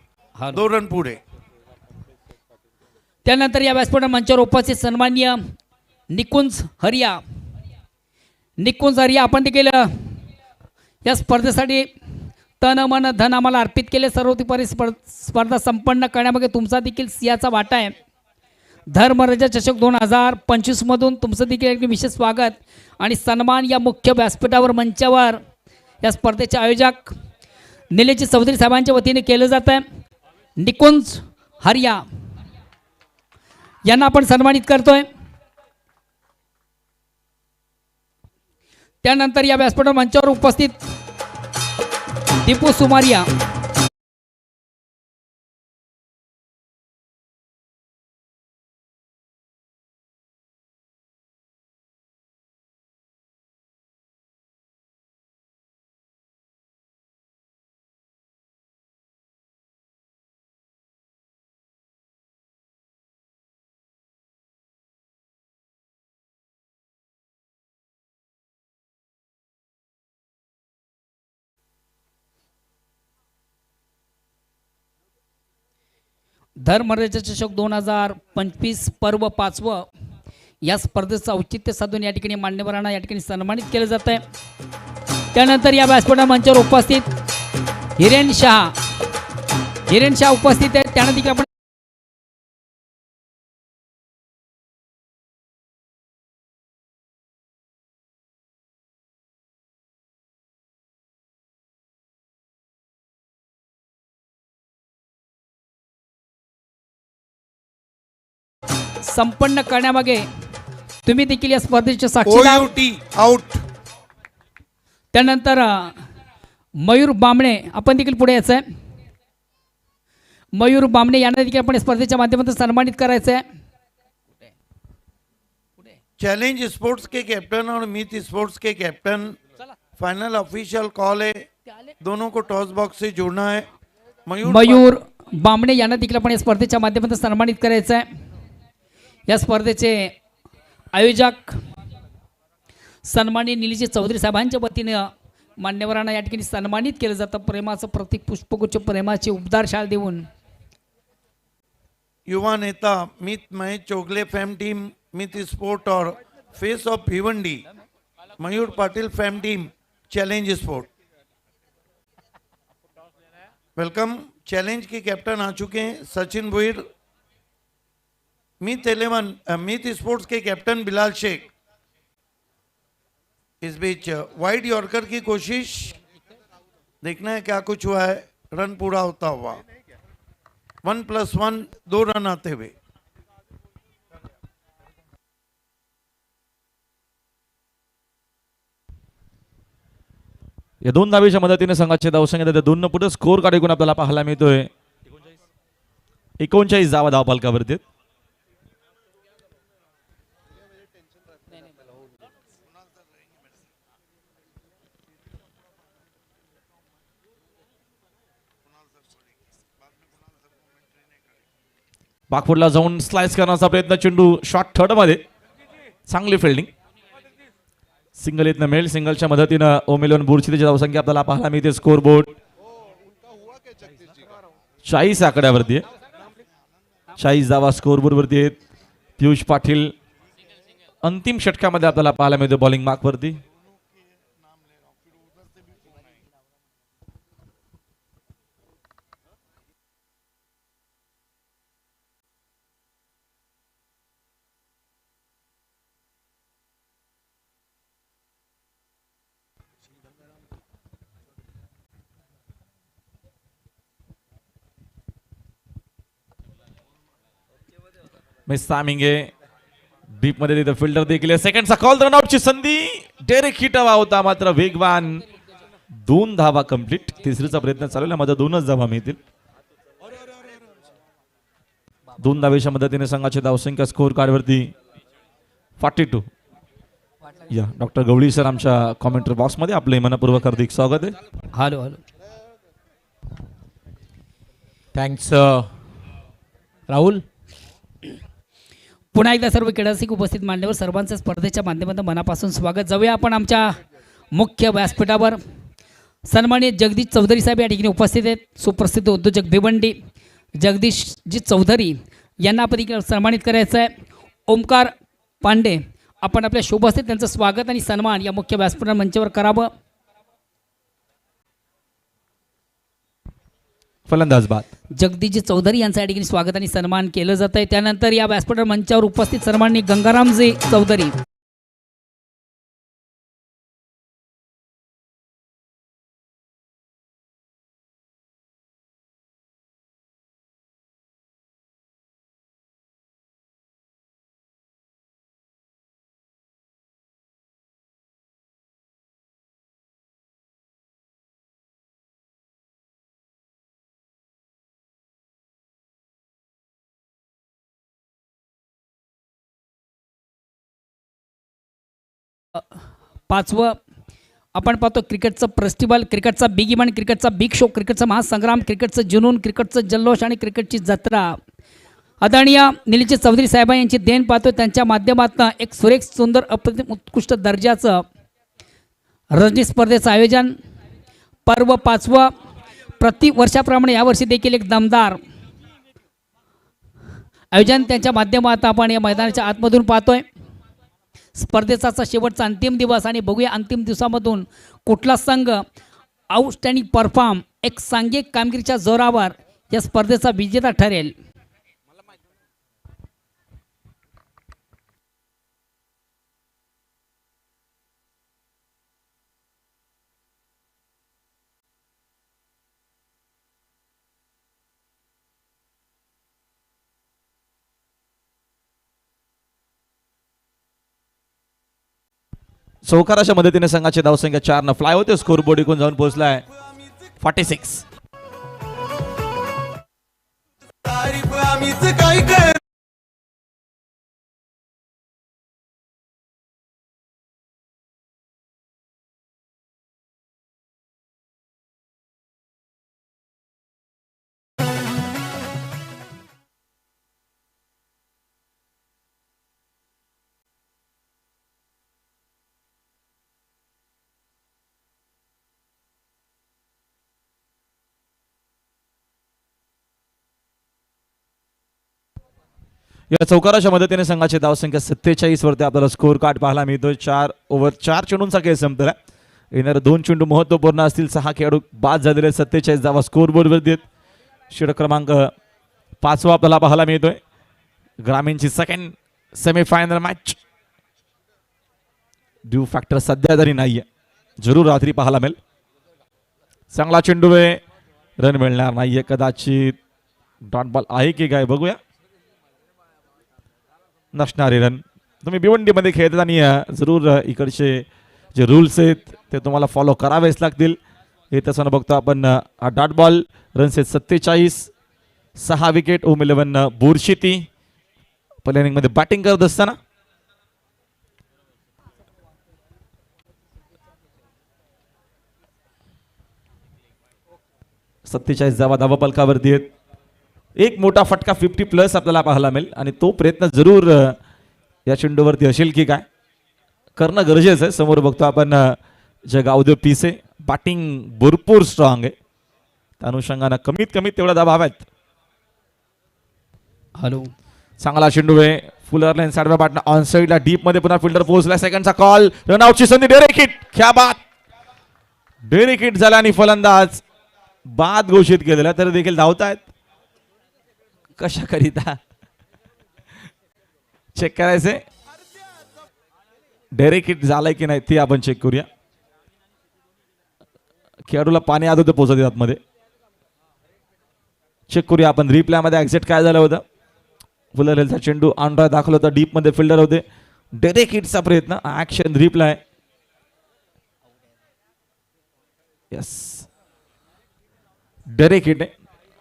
2 रन पूरे. त्यानंतर या व्यासपीठ मंचावर उपस्थित सन्माननीय निकुंज हरिया, निकुंज हरिया आपण देखील या स्पर्धेसाठी तन मन धन आम्हाला अर्पित केले. सर्वतोपरी स्पर्धा संपन्न करण्यामागे तुमचा देखील सिंहाचा वाटा आहे. धर्मराजा चषक 2025 मधून तुमचं देखील एक विशेष स्वागत आणि सन्मान या मुख्य व्यासपीठावर मंचावर या स्पर्धेचे आयोजक निलेश चौधरी साहेबांच्या वतीने केलं जात आहे. निकुंज हरिया यांना आपण सन्मानित करतोय. त्यानंतर या व्यासपीठावर मंचावर उपस्थित दीपू सुमारिया, धर्मराजा चषक 2025 पर्व 5व या स्पर्धेचं औचित्य साधून या ठिकाणी मान्यवरांना या ठिकाणी सन्मानित केलं जात आहे. त्यानंतर या व्यासपीठा मंचावर उपस्थित हिरेन शाह उपस्थित आहेत. त्यांना देखील आपण संपन्न करण्यामागे तुम्ही देखील या स्पर्धेचे साक्षीदार. OUT out. त्यानंतर मयूर बामणे आपण देखील पुढे यायचं आहे. मयूर बामणे यांना देखील आपण स्पर्धेच्या माध्यमातून सन्मानित करायचं आहे. चैलेंज स्पोर्ट्स के कैप्टन और मीत स्पोर्ट्स के कैप्टन, फाइनल ऑफिशियल कॉल है, दोनों को टॉस बॉक्स से जोड़ना है. मयूर बामणे यांना देखील आपण या स्पर्धेच्या माध्यमातून सन्मानित करायचं आहे. या स्पर्धेचे आयोजक सन्माननीय निलेश चौधरी साहेबांच्या वतीनं मान्यवरांना या ठिकाणी सन्मानित केलं जातं. प्रेमाचं प्रतीक पुष्पगुच्छ प्रेमाची उबदार शाल देऊन युवा नेता Meet Mahesh Chogle fam team Meet sport और face of Bhiwandi Mayur Patil fam team challenge sport. Welcome. Challenge के कैप्टन आ चुके हैं सचिन भुईर. मीत स्पोर्ट्स के कैप्टन बिलाल शेख. इस बीच वाइड यॉर्कर की कोशिश, देखना है क्या कुछ हुआ है. रन पूरा होता हुआ. 1+1 2 रन आते हुए। या 2 धावेच्या मदतीने संघाचे धावसंख्या 2 पुढे स्कोर कार्ड एकूण आपल्याला पाहायला मिळतोय 39 धावा धावफलकावरती। बागफुटला जाऊन स्लाइस करण्याचा प्रयत्न, चेंडू शॉट थर्ड मध्ये, चांगली फिल्डिंग, सिंगल इथनं मिळेल। सिंगलच्या मदतीनं ओमेलवन बुरची त्याची धावसंख्या आपल्याला पाहायला मिळते स्कोर बोर्ड 40 आकड्यावरती आहे। 40 धावा स्कोर बोर्ड वरती आहेत। पियुष पाटील अंतिम षटकामध्ये आपल्याला पाहायला मिळते बॉलिंग मार्क वरती। मिस टायमिंग आहे डीप मध्ये, तिथे फिल्डर देखील सेकंडचा कॉल, रनआउटची संधी, डायरेक्ट हिट हवा होता मात्र वेगवान, 2 धावा कंप्लीट। तिसरीचा प्रयत्न चालू आहे, माझ्या 2च धावा मिळतील। 2 धावेच्या मदतीने संघाची धावसंख्या स्कोर कार्ड वरती 42। या डॉक्टर गवळी सर आमच्या कॉमेंट्री बॉक्स मध्ये आपले मनपूर्वक हार्दिक स्वागत आहे। Hello hello, thanks Rahul. पुन्हा एकदा सर्व क्रीडासिक उपस्थित मान्यवर सर्वांचं स्पर्धेच्या माध्यमातून मनापासून स्वागत। जाऊया आपण आमच्या मुख्य व्यासपीठावर। सन्माननीय जगदीश चौधरी साहेब या ठिकाणी उपस्थित आहेत। सुप्रसिद्ध उद्योजक भिवंडी जगदीशजी चौधरी यांना आपण सन्मानित करायचं आहे। ओमकार पांडे आपण आपल्या शुभ हस्ते त्यांचं स्वागत आणि सन्मान या मुख्य व्यासपीठ मंचावर करावं। फलंदाज बाद जगदीशजी चौधरी यांचं या ठिकाणी स्वागत आणि सन्मान केलं जात आहे। त्यानंतर या व्यासपीठ मंचावर उपस्थित सन्माननीय गंगारामजी चौधरी पाचवं आपण पाहतो क्रिकेटचं फेस्टिवल, क्रिकेटचा बिग इव्हेंट, क्रिकेटचा बिग शो, क्रिकेटचा महासंग्राम, क्रिकेटचं जुनून, क्रिकेटचं जल्लोष आणि क्रिकेटची जत्रा। आदरणीय निलेश चौधरी साहेब यांची देण पाहतो, त्यांच्या माध्यमातून एक सुरेख सुंदर अप्रतिम उत्कृष्ट दर्जाचं रणजी स्पर्धेचं आयोजन, पर्व 5वं, प्रति वर्षाप्रमाणे यावर्षी देखील एक दमदार आयोजन त्यांच्या माध्यमातून आपण या मैदानाच्या आतमधून पाहतोय। स्पर्धेचा शेवटचा अंतिम दिवस आणि बघूया अंतिम दिवसामधून कुठला संघ आउटस्टँडिंग परफॉर्म एक सांघिक कामगिरीच्या जोरावर या स्पर्धेचा विजेता ठरेल। चौकाराच्या मदतीने संघाची धावसंख्या 4 न फ्लाय होते। स्कोर बोर्ड एकूण जाऊन पोहोचलाय 46। तारीफ आम्हीच काय कर या चौकाराच्या मदतीने संघाची धावसंख्या 47 वरती आपल्याला स्कोर कार्ड पाहायला मिळतोय। 4 ओव्हर 4 चेंडूंचा खेळ संपला। येणारे 2 चेंडू महत्त्वपूर्ण असतील। 6 खेळाडू बाद झालेले, 47 धावा स्कोर बोर्ड वरती आहेत। षटक क्रमांक 5 आपल्याला पाहायला मिळतोय। ग्रामीणची second semifinal match, dew factor सध्या तरी नाहीये, जरूर रात्री पाहायला मिळेल। चांगला चेंडू आहे, रन मिळणार नाहीये कदाचित। डॉट बॉल आहे की काय बघूया. नसणारे रन. तुम्ही भिवंडीमध्ये खेळताना जरूर इकडचे जे रूल्स आहेत ते तुम्हाला फॉलो करावेच लागतील. हे तसं बघतो आपण. हा डॉट बॉल. रन्स आहेत 47. 6 विकेट. ओम 11 बोरशिती पहिल्या इनिंगमध्ये बॅटिंग करत असताना. सत्तेचाळीस धावा धावपलकावरती आहेत. एक मोठा फटका 50+ आपल्याला पाहायला मिळेल आणि तो प्रयत्न जरूर या चेंडूवरती असेल की काय करणं गरजेचं आहे. समोर बघतो आपण जे गावदेव पिसे. बॅटिंग भरपूर स्ट्रॉंग आहे. त्या अनुषंगानं कमीत कमी तेवढ्या धावा हव्यात. हॅलो. चांगला चेंडू आहे. फुलर लाईन साडव्या बॅटनं ऑन साईडला डीप मध्ये पुन्हा फिल्डर पोहोचला. सेकंडचा कॉल. रनआउटची संधी. Direct hit. क्या बात. डायरेक्ट हिट झाला आणि फलंदाज बाद घोषित केलेला तरी देखील धावतायत. कशा करिता चेक करायचे. डायरेक्ट हिट झालाय की नाही ते आपण चेक करूया. खेळाडूला पाणी आत होतं पोहोचत आतमध्ये. चेक करूया आपण रिप्लाय मध्ये एक्झिट काय झालं होतं. फुलर हेलचा चेंडू ऑनड्राय दाखल होता. डीप मध्ये फिल्डर होते. डायरेक्ट हिटचा प्रयत्न. Action reply. Yes direct hit आहे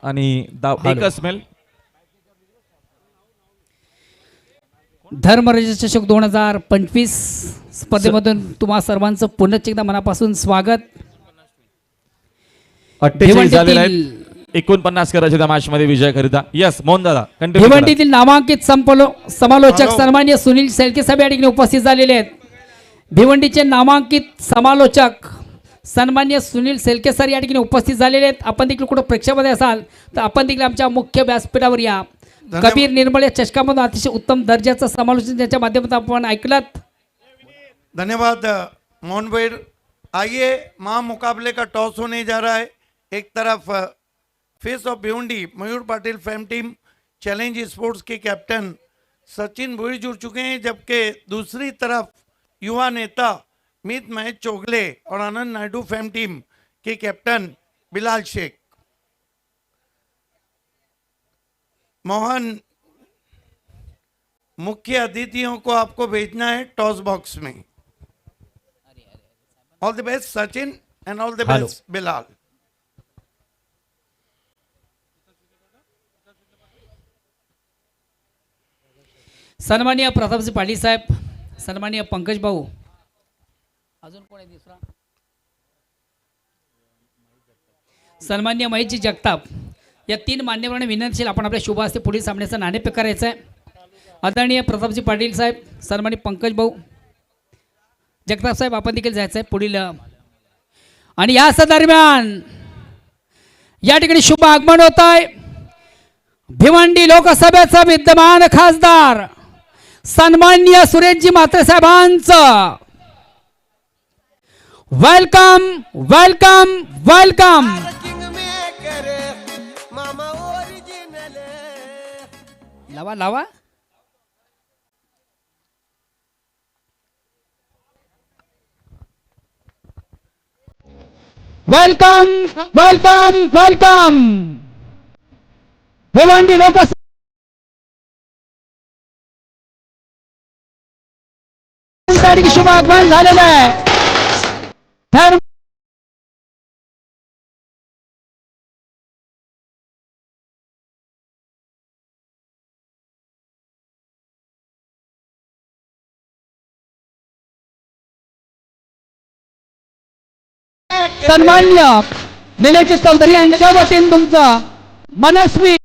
आणि धाव एकच मिळेल. धर्मराज चषक 2025 स्पर्धेमधून तुम्हा सर्वांचं पुनश्च एकदा मनापासून स्वागत. 48 झालेले आहेत. 49 करायचे त्या मॅच मध्ये विजय करिता. यस मोहन दादा कंटिन्यू. भिवंडीतील नामांकित समालोचक सन्माननीय सुनील सेलके साहेब या ठिकाणी उपस्थित झालेले आहेत. भिवंडीचे नामांकित समालोचक सन्माननीय सुनील सेलके सर या ठिकाणी उपस्थित झालेले आहेत. आपण देखील कुठं प्रेक्षामध्ये असाल तर आपण देखील आमच्या मुख्य व्यासपीठावर या. कबीर निर्मळ या चषकामधून अतिशय उत्तम दर्जाचं समालोचन ज्याच्या माध्यमातून आपण ऐकलात. धन्यवाद मोहन भाई. आइए महामुकाबले का टॉस होने जा रहा है. एक तरफ face of Bhiwandi Mayur Patil fam team challenge sports के कैप्टन सचिन भोई जुड़ चुके हैं, जबकि दूसरी तरफ युवा नेता मीत महेश चोगले और आनंद नायडू फैम टीम के कैप्टन बिलाल शेख. मोहन, मुख्य अतिथियों को आपको भेजना है टॉस बॉक्स में. All the best Sachin end all the best Bilal. सन्माननीय प्रतापजी पाटील साहेब, सन्माननीय पंकज भाऊ, अजून कोण आहे दुसरा, सन्माननीय महेशजी जगताप या 3 मान्यवरांना विनंती आपण आपल्या शुभ हस्ते पुढील सामन्याचं नाणेफेक करायचं आहे. आदरणीय प्रतापजी पाटील साहेब, सन्माननीय पंकज भाऊ, जगताप साहेब आपण देखील जायचं आहे पुढील. आणि याच दरम्यान या ठिकाणी शुभ आगमन होत आहे भिवंडी लोकसभेचा विद्यमान खासदार सन्माननीय सुरेशजी म्हात्रे साहेबांचं. Welcome welcome welcome. लावा लावा. Welcome welcome welcome. Bhiwandi Lok Sabha शुभ आगमन झालेलं आहे. सन्मान्य निलेश चौधरी यांच्या वतीने तुमचा मनस्वी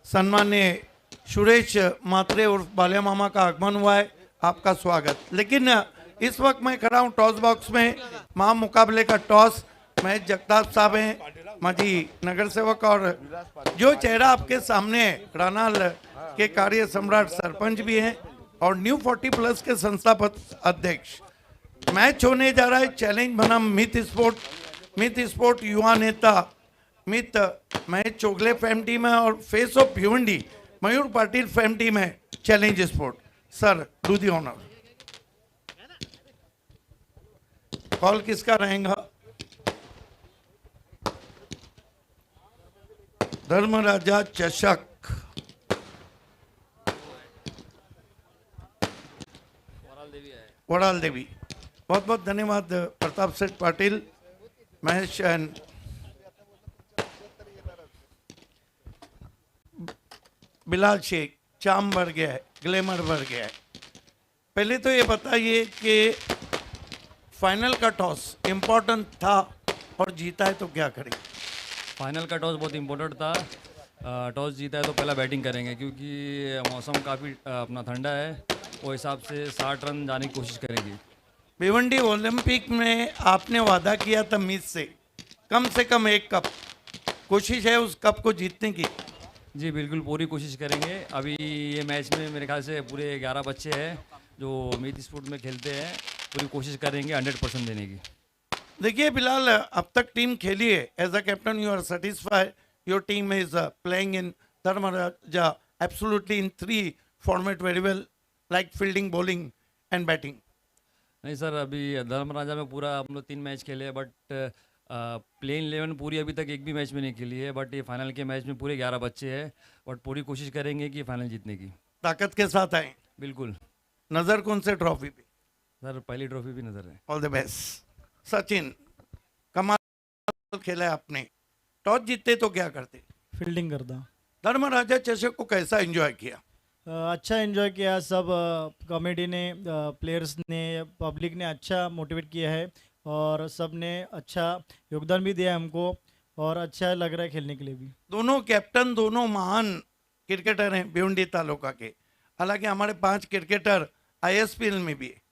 सम्मान्य सुरेश मात्रे और बालिया मामा का आगमन हुआ है, आपका स्वागत। लेकिन इस वक्त मैं खड़ा हूँ टॉस बॉक्स में, महा मुकाबले का टॉस महेश जगताप साहब हैं, माजी नगर सेवक, और जो चेहरा आपके सामने है रानाल के कार्य सम्राट सरपंच भी हैं और न्यू 40+ के संस्थापक अध्यक्ष। मैच होने जा रहा है चैलेंज बनाम मित स्पोर्ट युवा नेता मित महेश चोगले फैम टीम है और face of Bhiwandi Mayur Patil fam team है challenge sport. Sir do the honour. Call किसका रहेगा? धर्मराजा चषक, वड़ाल देवी। बहुत बहुत धन्यवाद प्रताप सेठ पाटिल, महेश एंड बिलाल शेख। चाम बढ़ गया है, ग्लैमर बढ़ गया है। पहले तो ये बताइए कि फाइनल का टॉस इम्पोर्टेंट था और जीता है तो क्या करें? फाइनल का टॉस बहुत इम्पोर्टेंट था। टॉस जीता है तो पहला बैटिंग करेंगे क्योंकि मौसम काफ़ी अपना ठंडा है, वो हिसाब से 60 रन जाने की कोशिश करेंगे। भिवंडी ओलंपिक में आपने वादा किया था मिस से कम एक कप, कोशिश है उस कप को जीतने की? जी बिल्कुल, पूरी कोशिश करेंगे। अभी ये मैच में मेरे ख्याल से पूरे 11 बच्चे हैं जो मीत स्पोर्ट में खेलते हैं, पूरी कोशिश करेंगे 100% देने की। देखिए बिलाल, अब तक टीम खेली है, as a captain you are satisfied? Your team is playing in Dharmaraja absolutely in 3 format very well, like fielding, bowling and batting. नहीं सर, अभी धर्मराजा में पूरा हम लोग 3 मैच खेले हैं, बट प्लेन 11 पूरी अभी तक एक भी मैच में नहीं खेली है। बट ये फाइनल के मैच में पूरे 11 बच्चे हैं, बट पूरी कोशिश करेंगे कि फाइनल जीतने की। ताकत के साथ आए। बिल्कुल। नजर कौन से ट्रॉफी पे? सर पहली ट्रॉफी भी नजर है। All the best. सचिन, कमाल खेला है आपने, टॉस जीतते तो क्या करते? फील्डिंग करता। धर्मराजा चषक को कैसा एंजॉय किया? अच्छा एंजॉय किया। सब कमेटी ने, प्लेयर्स ने, पब्लिक ने अच्छा मोटिवेट किया है और सब ने अच्छा योगदान भी दिया हमको और अच्छा लग रहा है खेलने के लिए भी। दोनों कैप्टन, दोनों महान क्रिकेटर हैं भिवंडी तालुका के। हालांकि हमारे 5 क्रिकेटर ISPL में भी है।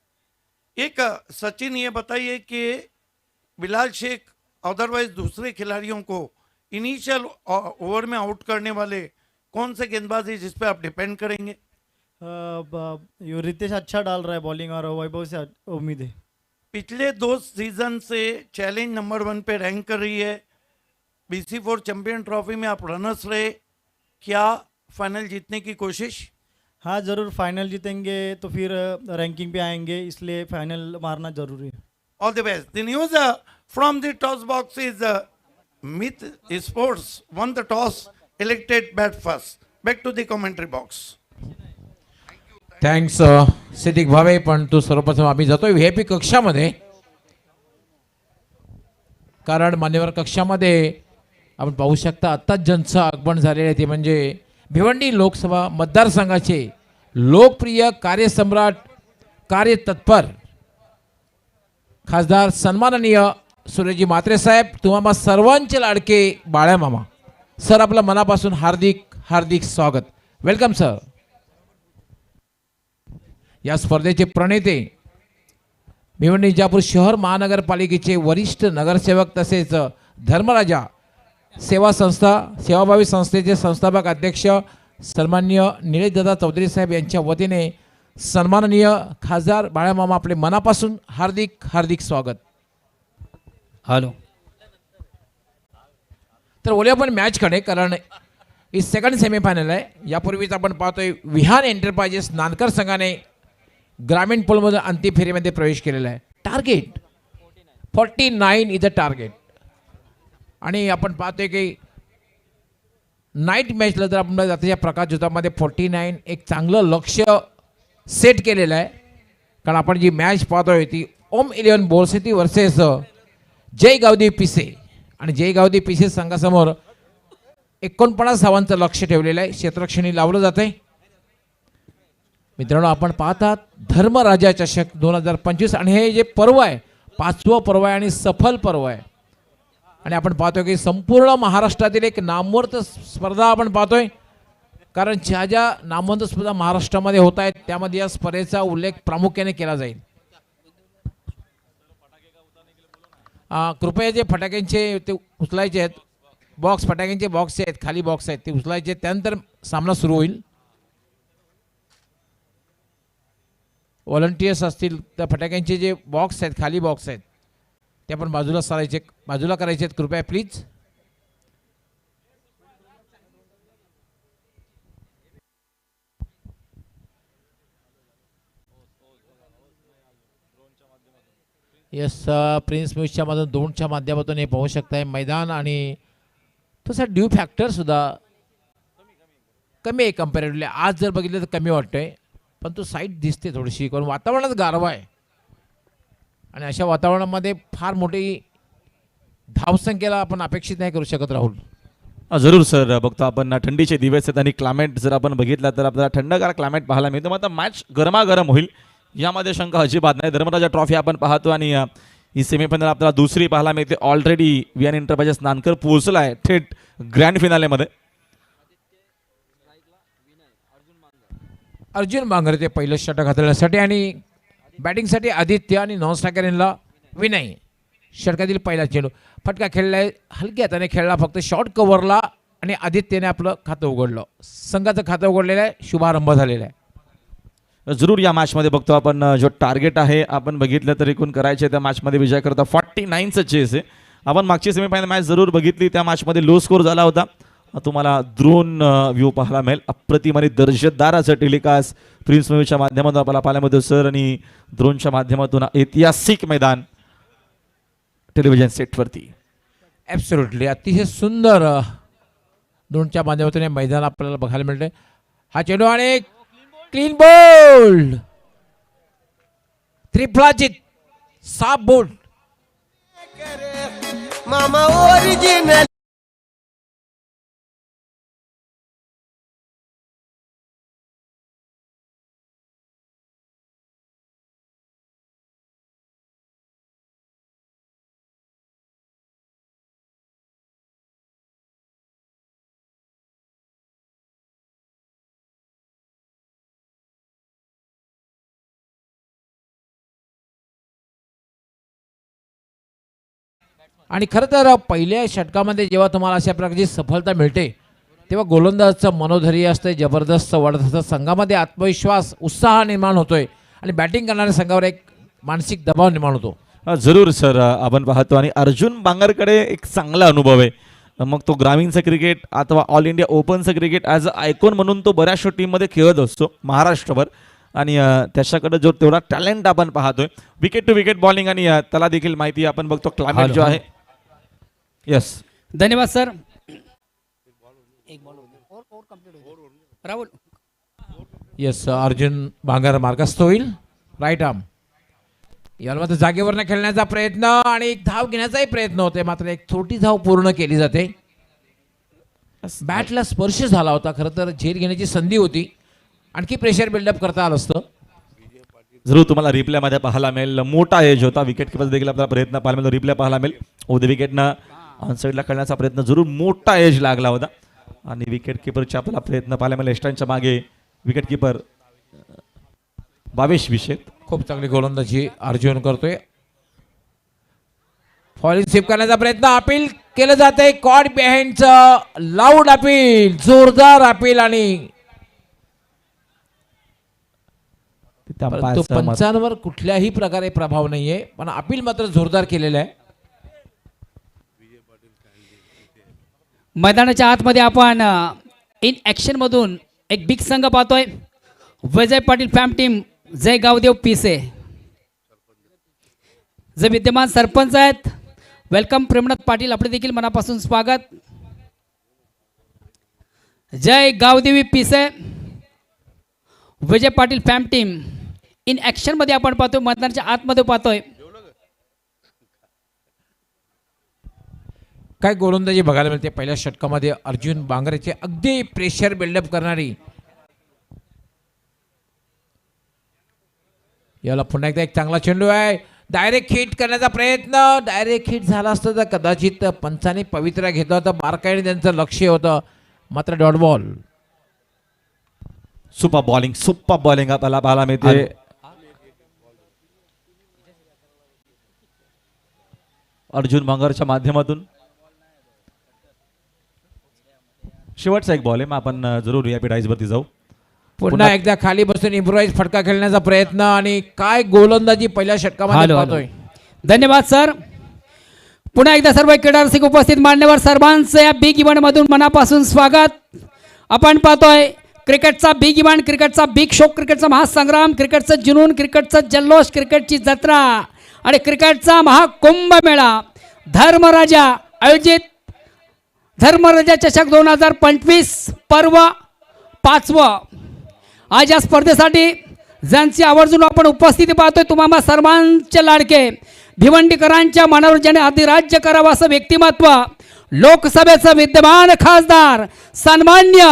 एक सचिन, ये बताइए कि बिलाल शेख अदरवाइज दूसरे खिलाड़ियों को इनिशियल ओवर में आउट करने वाले कौन से गेंदबाज है जिस पे आप डिपेंड करेंगे? यो रितेश अच्छा डाल रहा है बॉलिंग और वैभव से उम्मीद है। पिछले 2 सीजन से चैलेंज नंबर 1 पे रैंक कर रही है। BC4 चैंपियन ट्रॉफी में आप रनर्स रहे, क्या फाइनल जीतने की कोशिश? हाँ ज़रूर, फाइनल जीतेंगे तो फिर रैंकिंग पे आएंगे, इसलिए फाइनल मारना ज़रूरी है। All the best. The news from the toss box is Meet sports won the toss, elected bat first. Back to the commentary box. Thanks Siddique Bhave. पण तो सर्वप्रथम आम्ही जातोय VIP कक्षामध्ये, कारण मान्यवर कक्षामध्ये आपण पाहू शकता आत्ताच ज्यांचं आगमन झालेलं आहे ते म्हणजे भिवंडी लोकसभा मतदारसंघाचे लोकप्रिय कार्यसम्राट, कार्यतत्पर खासदार सन्माननीय सुरेशजी मात्रे साहेब, तुम्हा सर्वांचे लाडके बाळ्या मामा. सर आपलं मनापासून हार्दिक हार्दिक स्वागत. Welcome sir. या स्पर्धेचे प्रणेते भिवंडी विजापूर शहर महानगरपालिकेचे वरिष्ठ नगरसेवक तसेच धर्मराजा सेवाभावी संस्थेचे संस्थापक अध्यक्ष सन्माननीय निलेशदादा चौधरी साहेब यांच्या वतीने सन्माननीय खासदार बाळामामा आपले मनापासून हार्दिक हार्दिक स्वागत. हॅलो. तर बोलूया आपण मॅचकडे, कारण ही सेकंड सेमीफायनल आहे. यापूर्वीच आपण पाहतोय विहान एंटरप्राइजेस नानकर संघाने ग्रामीण पोलमध्ये अंतिम फेरीमध्ये प्रवेश केलेला आहे. Target 49 is a target. आणि आपण पाहतोय की नाईट मॅचला जर आपण जातीच्या प्रकाश जुतामध्ये 49 एक चांगलं लक्ष्य सेट केलेला आहे. कारण आपण जी मॅच पाहतोय ती ओम 11 बोल सिटी वर्सेस जय गावदी पिसे आणि जय गावदी पिसे संघासमोर 49 धावांचं लक्ष ठेवलेलं आहे. क्षेत्ररक्षणी लावलं जात आहे. मित्रांनो आपण पाहतात धर्मराजा चषक 2025 आणि हे जे पर्व आहे 5वं पर्व आहे आणि सफल पर्व आहे. आणि आपण पाहतोय की संपूर्ण महाराष्ट्रातील एक नामवंत स्पर्धा आपण पाहतोय. कारण ज्या नामवंत स्पर्धा महाराष्ट्रामध्ये होत आहेत त्यामध्ये या स्पर्धेचा उल्लेख प्रामुख्याने केला जाईल. कृपया जे फटाक्यांचे ते उचलायचे आहेत बॉक्स फटाक्यांचे बॉक्स आहेत खाली बॉक्स आहेत ते उचलायचे आहेत. त्यानंतर सामना सुरू होईल. व्हॉलंटियर्स असतील तर फटाक्यांचे जे बॉक्स आहेत खाली बॉक्स आहेत ते आपण बाजूला करायचे आहेत कृपया प्लीज. येस प्रिन्स म्यूजच्या मधून ड्रोनच्या माध्यमातून हे पाहू शकताय मैदान आणि तसा ड्यू फॅक्टर सुद्धा कमी आहे कम्पॅरेटिव्हली. आज जर बघितलं तर कमी वाटतंय पण तो साईट दिसते थोडीशी कारण वातावरणात गारवा आहे आणि अशा वातावरणामध्ये फार मोठी धावसंख्येला आपण अपेक्षित नाही करू शकत राहुल. जरूर सर. बघतो आपण थंडीचे दिवस आहेत आणि क्लायमेट जर आपण बघितला तर आपल्याला थंडगार क्लायमेट पाहायला मिळतं. मग आता मॅच गरमागरम होईल यामध्ये शंका अजिबात नाही. धर्मराजा ट्रॉफी आपण पाहतो आणि ही सेमीफायनल आपल्याला दुसरी पाहायला मिळते. ऑलरेडी विहान एंटरप्राइजेस नानकर पोहोचला आहे थेट ग्रँड फिनालेमध्ये. अर्जुन बांगर ते पहिलं षटक हाताळण्यासाठी आणि बॅटिंगसाठी आदित्य आणि नॉन स्ट्रायकरला विनय. षटकातील पहिला चेंडू फटका खेळलाय हलक्या हाताने खेळला फक्त शॉर्ट कव्हरला आणि आदित्यने आपलं खातं उघडलं. संघाचं खातं उघडलेलं आहे. शुभारंभ झालेला आहे. जरूर या मॅचमध्ये बघतो आपण जो टार्गेट आहे आपण बघितलं तर एकूण करायचे त्या मॅचमध्ये विजय करता 49चं चेस आहे. आपण मागची सेमीफायनल मॅच जरूर बघितली त्या मॅचमध्ये लो स्कोर झाला होता. तुम्हाला ड्रोन व्ह्यू पाहायला मिळेल. अप्रतिम आणि दर्जेदार असं टेलिकास्ट प्रिन्स मूवीच्या माध्यमातून आपल्याला पाहायला मिळतो सर आणि ड्रोनच्या माध्यमातून ऐतिहासिक मैदान टेलिव्हिजन सेटवरती. ॲब्सोल्युटली अतिशय सुंदर ड्रोनच्या माध्यमातून हे मैदान आपल्याला बघायला मिळते. हा चेंडू आणि क्लीन बोल्ड त्रिफळाची साफ बोल्ड. मामा ओरिजिनल आणि खरं तर पहिल्या षटकामध्ये जेव्हा तुम्हाला अशा प्रकारची सफलता मिळते तेव्हा गोलंदाजाचं मनोधैर्य असतं जबरदस्त वाढत असतं. संघामध्ये आत्मविश्वास उत्साह निर्माण होतोय आणि बॅटिंग करणाऱ्या संघावर एक मानसिक दबाव निर्माण होतो. जरूर सर. आपण पाहतो आणि अर्जुन बांगरकडे एक चांगला अनुभव आहे. मग तो ग्रामीणचं क्रिकेट अथवा ऑल इंडिया ओपनचं क्रिकेट ॲज अ आयकॉन म्हणून तो बऱ्याचशा टीममध्ये खेळत असतो महाराष्ट्रभर आणि त्याच्याकडे जो तेवढा टॅलेंट आपण पाहतोय. विकेट टू विकेट बॉलिंग आणि त्याला देखील माहिती आपण बघतो क्लायमेट जो आहे. यस धन्यवाद सर. राहुल येस अर्जुन बांगर मार्गस्थ होईल. राईट आर्म याला मात्र जागेवर खेळण्याचा प्रयत्न आणि एक धाव घेण्याचाही प्रयत्न होते मात्र एक छोटी धाव पूर्ण केली जाते. बॅटला स्पर्श झाला होता. खरं तर झेल घेण्याची संधी होती. आणखी प्रेशर बिल्डअप करता आलं असतं. जरूर तुम्हाला रिप्लेमध्ये पाहायला मिळेल. मोठा एज होता. विकेट किपर देखील आपला प्रयत्न पाहायला मिळतो. रिप्ले पाहायला मिळेल. उद्या विकेटनं ऑनसाईडला खेळण्याचा प्रयत्न जरूर मोठा एज लागला होता आणि विकेट किपरचा आपला प्रयत्न पाहायला मिळेल. एस्टांच्या मागे विकेट किपर भावेश विषय खूप चांगली गोलंदाजी अर्जुन करतोय. फॉलिंग स्वीप करण्याचा प्रयत्न अपील केलं जातंय. कॉड बिहाइंडचं लाऊड अपील जोरदार अपील आणि पंचांवर कुठल्याही प्रकारे प्रभाव नाहीये पण अपील मात्र जोरदार केलेलं आहे. मैदानाच्या आतमध्ये आपण इन ॲक्शन मधून एक बिग संघ पाहतोय. विजय पाटील फॅम टीम जय गावदेव पिसे जे विद्यमान सरपंच आहेत. वेलकम प्रेमनाथ पाटील आपले देखील मनापासून स्वागत. जय गावदेवी पिसे विजय पाटील फॅम टीम इन ॲक्शनमध्ये आपण पाहतोय, मैदानाच्या आतमध्ये पाहतोय. काय गोलंदाजी बघायला मिळते पहिल्या षटकामध्ये अर्जुन बांगरेचे अगदी प्रेशर बिल्डअप करणारी. याला पुन्हा एकदा एक चांगला चेंडू आहे, डायरेक्ट हिट करण्याचा प्रयत्न, डायरेक्ट हिट झाला असतं तर कदाचित पंचाने पवित्रा घेतला होता, बारकाईने त्यांचं लक्ष होतं, मात्र डॉट बॉल. सुपर बॉलिंग आपल्याला पाहायला मिळते. अर्जुन बांगरच्या माध्यमातून शेवटचा एक बॉल आहे, मग आपण जरूर या डाईज वरती जाऊ. पुन्हा एकदा खाली बसून इम्प्रोवाइज फटका खेळण्याचा प्रयत्न आणि काय गोलंदाजी पहिल्या षटकामध्ये पाहतोय. धन्यवाद सर. पुन्हा एकदा सर्व क्रीडा रसिक उपस्थित मान्यवर सर्वांचं या बिग इव्हेंट मधून मनापासून स्वागत. आपण पाहतोय क्रिकेटचा बिग इव्हेंट, क्रिकेटचा बिग शो, क्रिकेटचा महासंग्राम, क्रिकेटचं जुनून, क्रिकेटचं जल्लोष, क्रिकेटची जत्रा आणि क्रिकेटचा महाकुंभ मेळा धर्मराजा आयोजित धर्मराजा चषक 2025 पर्व 5वं. आज या स्पर्धेसाठी ज्यांची आवर्जून आपण उपस्थिती पाहतोय, तुम्हाला सर्वांचे लाडके भिवंडीकरांच्या मनावर ज्याने अधिराज्य करावं असं व्यक्तिमत्व, लोकसभेचं विद्यमान खासदार सन्मान्य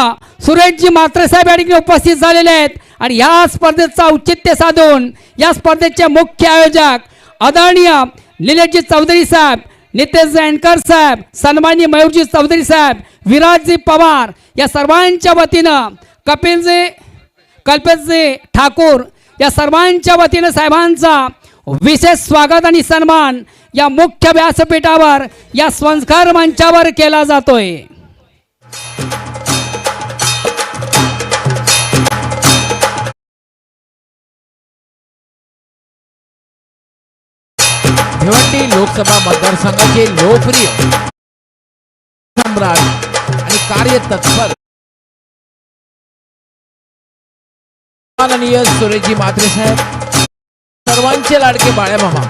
सुरेशजी म्हात्रे साहेब या ठिकाणी उपस्थित झालेले आहेत. आणि या स्पर्धेचा औचित्य साधून या स्पर्धेचे मुख्य आयोजक आदरणीय निलेशजी चौधरी साहेब, नितेश अँकर साहेब, सन्मान्य मयूरजी चौधरी साहेब, विराजजी पवार या सर्वांच्या वतीनं कल्पेशजी ठाकूर या सर्वांच्या वतीनं साहेबांचा विशेष स्वागत आणि सन्मान या मुख्य व्यासपीठावर या संस्कार मंचावर केला जातोय. भिवंडी लोकसभा मतदारसंघाचे लोकप्रिय सम्राट आणि कार्यतत्पर माननीय सुरेशजी म्हात्रे साहेब, सर्वांचे लाडके बाळ्या मामा,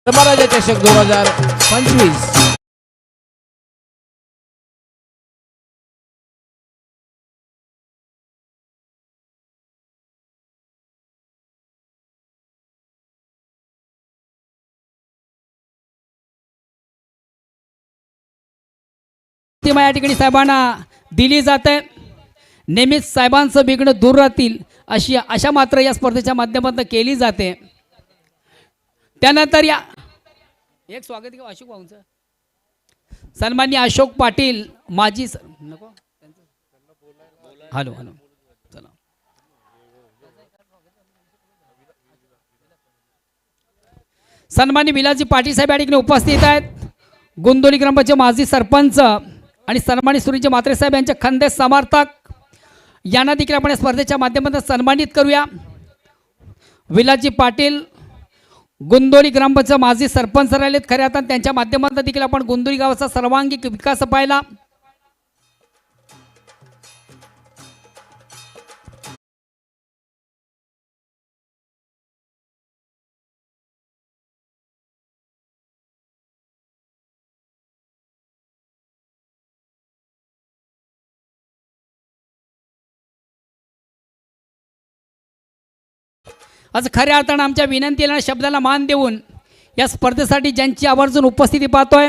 धर्मराजा चषक 2025. या ठिकाणी साहेबांना दिली जाते. नेहमीच साहेबांचं विघ्न दूर राहतील अशी आशा मात्र या स्पर्धेच्या माध्यमातून केली जाते. त्यानंतर या एक स्वागत घेऊ अशोक भाऊंचं. सन्माननीय अशोक पाटील माजी नको हॅलो चला. सन्माननीय विलासजी पाटील साहेब या ठिकाणी उपस्थित आहेत. गुंदोली ग्रामपंचायत माजी सरपंच आणि सन्मानित सुरेशजी म्हात्रे साहेब यांचे खंदे समर्थक यांना देखील आपण या स्पर्धेच्या माध्यमातून सन्मानित करूया. विलासजी पाटील गुंदोली ग्रामपंचायत माजी सरपंच राहिलेत खऱ्या अर्थाने, त्यांच्या माध्यमातून देखील आपण गुंदोली गावाचा सर्वांगीण विकास पाहिला. आज खऱ्या अर्थानं आमच्या विनंतीला शब्दाला मान देऊन या स्पर्धेसाठी ज्यांची आवर्जून उपस्थिती पाहतोय,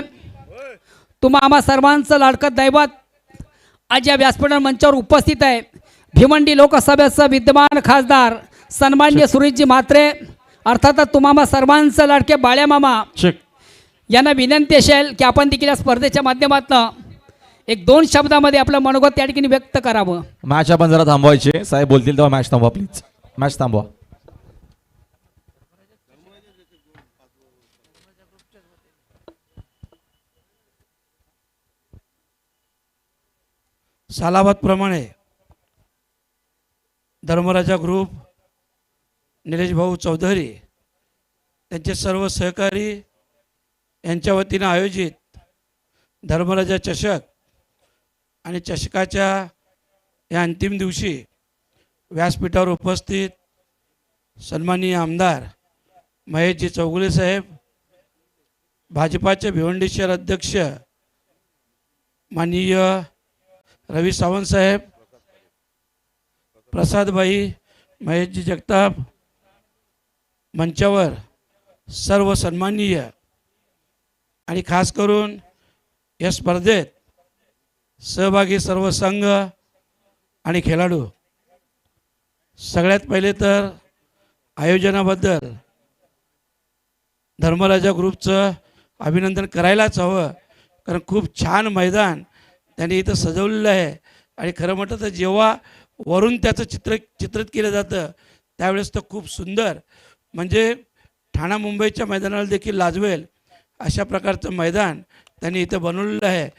तुम्हा आम्हा सर्वांचं लाडकं दैवत आज या व्यासपीठ मंचावर उपस्थित आहे. भिवंडी लोकसभेचा विद्यमान खासदार सन्मान्य सुरेशजी म्हात्रे, अर्थातच तुम्हा सर्वांचं लाडके बाळ्या मामा यांना विनंती असेल की आपण देखील या स्पर्धेच्या माध्यमातून एक 2 शब्दामध्ये आपलं मनोगत त्या ठिकाणी व्यक्त करावं. मॅच आपण जरा थांबवायचे, साहेब बोलतील तेव्हा मॅच थांबवा प्लीज. मॅच थांबवा. सालाबादप्रमाणे धर्मराजा ग्रुप, निलेश भाऊ चौधरी त्यांचे सर्व सहकारी यांच्या वतीनं आयोजित धर्मराजा चषक आणि चषकाच्या या अंतिम दिवशी व्यासपीठावर उपस्थित सन्माननीय आमदार महेशजी चौगुले साहेब, भाजपाचे भिवंडी शहर अध्यक्ष माननीय रवी सावंत साहेब, प्रसादभाई, महेशजी जगताप, मंचावर सर्व सन्माननीय आणि खास करून या स्पर्धेत सहभागी सर्व संघ आणि खेळाडू, सगळ्यात पहिले तर आयोजनाबद्दल धर्मराजा ग्रुपचं अभिनंदन करायलाच हवं, कारण खूप छान मैदान त्यांनी इथं सजवलेलं आहे. आणि खरं म्हटलं तर जेव्हा वरून त्याचं चित्रित केलं जातं त्यावेळेस तर खूप सुंदर, म्हणजे ठाणा मुंबईच्या मैदानाला देखील लाजवेल अशा प्रकारचं मैदान त्यांनी इथं बनवलेलं आहे.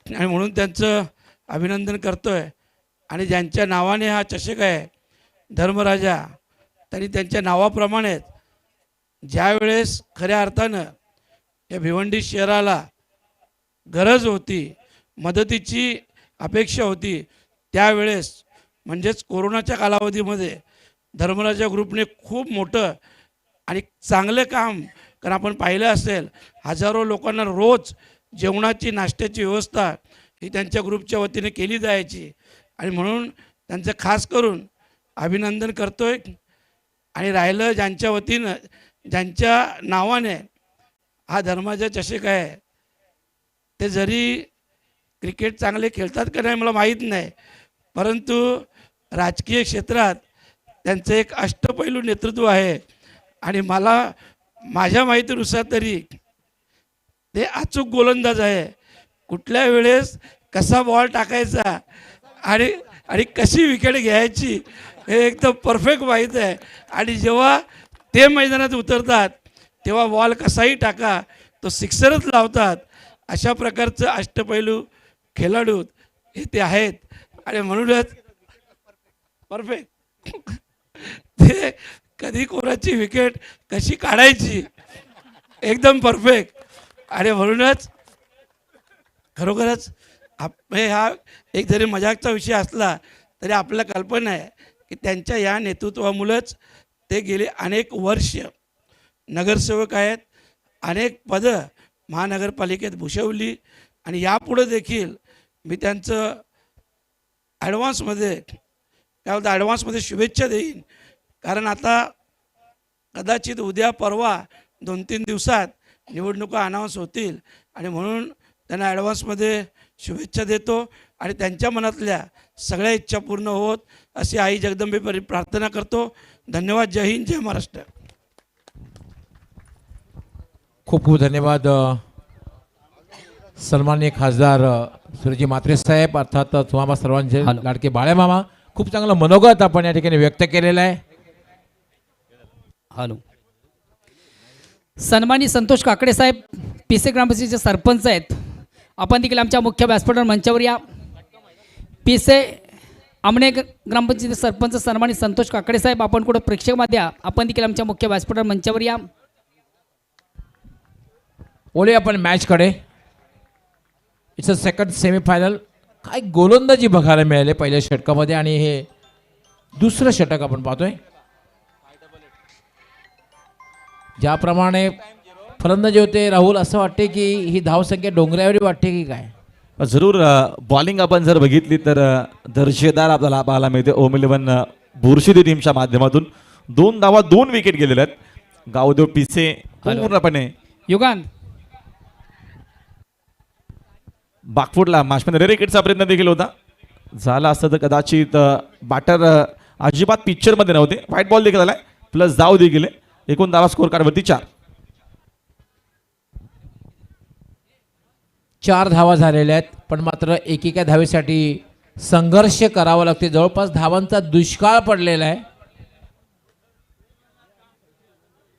आणि म्हणून त्यांचं अभिनंदन करतो आहे. आणि ज्यांच्या नावाने हा चषक आहे धर्मराजा, त्यांनी त्यांच्या नावाप्रमाणेच ज्यावेळेस खऱ्या अर्थानं या भिवंडी शहराला गरज होती, मदतीची अपेक्षा होती, त्यावेळेस म्हणजेच कोरोनाच्या कालावधीमध्ये धर्मराजा ग्रुपने खूप मोठं आणि चांगलं काम, कारण आपण पाहिलं असेल हजारो लोकांना रोज जेवणाची नाश्त्याची व्यवस्था ही त्यांच्या ग्रुपच्या वतीने केली जायची. आणि म्हणून त्यांचं खास करून अभिनंदन करतो आहे. आणि राहिलं ज्यांच्या वतीनं, ज्यांच्या नावाने हा धर्माचा चषक आहे, ते जरी क्रिकेट चांगले खेळतात का नाही मला माहीत नाही, परंतु राजकीय क्षेत्रात त्यांचं एक अष्टपैलू नेतृत्व आहे. आणि मला माझ्या माहितीनुसार तरी ते अचूक गोलंदाज आहे. कुठल्या वेळेस कसा बॉल टाकायचा आणि कशी विकेट घ्यायची हे एकदम परफेक्ट माहीत आहे. आणि जेव्हा ते मैदानात उतरतात तेव्हा बॉल कसाही टाका तो सिक्सरच लावतात. अशा प्रकारचं अष्टपैलू खेळाडू हे ते आहेत. आणि म्हणूनच परफेक्ट ते कधी कोणाची विकेट कशी काढायची एकदम परफेक्ट. आणि म्हणूनच खरोखरच हा एक जरी मजाकचा विषय असला तरी आपल्याला कल्पना आहे की त्यांच्या या नेतृत्वामुळेच ते गेले अनेक वर्ष नगरसेवक आहेत, अनेक पदं महानगरपालिकेत भूषवली. आणि यापुढे देखील मी त्यांचं ॲडव्हान्समध्ये शुभेच्छा देईन. कारण आता कदाचित उद्या परवा 2-3 दिवसात निवडणुका अनाऊन्स होतील. आणि म्हणून त्यांना ॲडव्हान्समध्ये शुभेच्छा देतो. आणि त्यांच्या मनातल्या सगळ्या इच्छा पूर्ण होत अशी आई जगदंबेपरी प्रार्थना करतो. धन्यवाद. जय हिंद, जय महाराष्ट्र. खूप खूप धन्यवाद सन्माननीय खासदार सुरजी म्हात्रे साहेब, अर्थात तुम्हा सर्वांचे लाडके बाळे मामा. खूप चांगलं मनोगत आपण या ठिकाणी व्यक्त केलेलं आहे. हॅलो, सन्मानी संतोष काकडे साहेब पिसे ग्रामपंचायतीचे सरपंच आहेत. आपण देखील आमच्या मुख्य व्यासपीठावर मंचावर या. पिसे आमणे ग्रामपंचायतीचे सरपंच सन्मानी संतोष काकडे साहेब, आपण कुठं प्रेक्षकमध्ये या. आपण देखील आमच्या मुख्य व्यासपीठावर मंचावर या. बोलूया आपण मॅचकडे. It's a second semifinal. काय गोलंदाजी बघायला मिळाले पहिल्या षटकामध्ये आणि हे दुसरं षटक आपण पाहतोय. ज्याप्रमाणे फलंदाजी होते राहुल, असं वाटते की ही धावसंख्या डोंगरावरी वाटते की काय? जरूर बॉलिंग आपण जर बघितली तर दर्जेदार आपल्याला पाहायला मिळते. ओम 11 बुरशीदी टीमच्या माध्यमातून 2 धावा 2 विकेट गेलेल्या आहेत. गावदेव पिसे पूर्णपणे युगान बागफुटला मॅचमध्ये विकेटचा प्रयत्न देखील होता. झाला असतं तर कदाचित बॅटर अजिबात पिक्चरमध्ये नव्हते. व्हाईट बॉल देखील आलाय, प्लस धाव देखील गेले. एकूण धावा स्कोर कार्डवरती 4 धावा झालेल्या आहेत, पण मात्र एकेका धावेसाठी संघर्ष करावा लागते. जवळपास धावांचा दुष्काळ पडलेला आहे.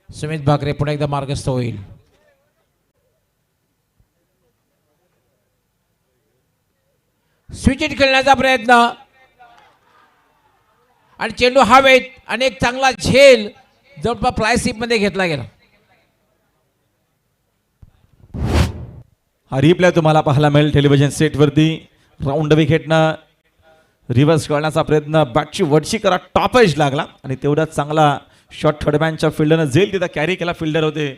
सुमित भाकरे पुन्हा एकदा मार्गस्थ होईल. स्विच हिट खेळण्याचा प्रयत्न आणि चेंडू हवेत आणि एक चांगला झेल जवळपास फ्लाय सीपमध्ये घेतला गेला. हा रिप्ले तुम्हाला पाहायला मिळेल टेलिव्हिजन सेटवरती. राऊंड विकेटनं रिव्हर्स करण्याचा प्रयत्न, बॅटची वडशी करा, टॉप एज लागला आणि तेवढाच चांगला शॉट थर्डमॅनच्या फिल्डरनं जेल तिथं कॅरी केला. फिल्डर होते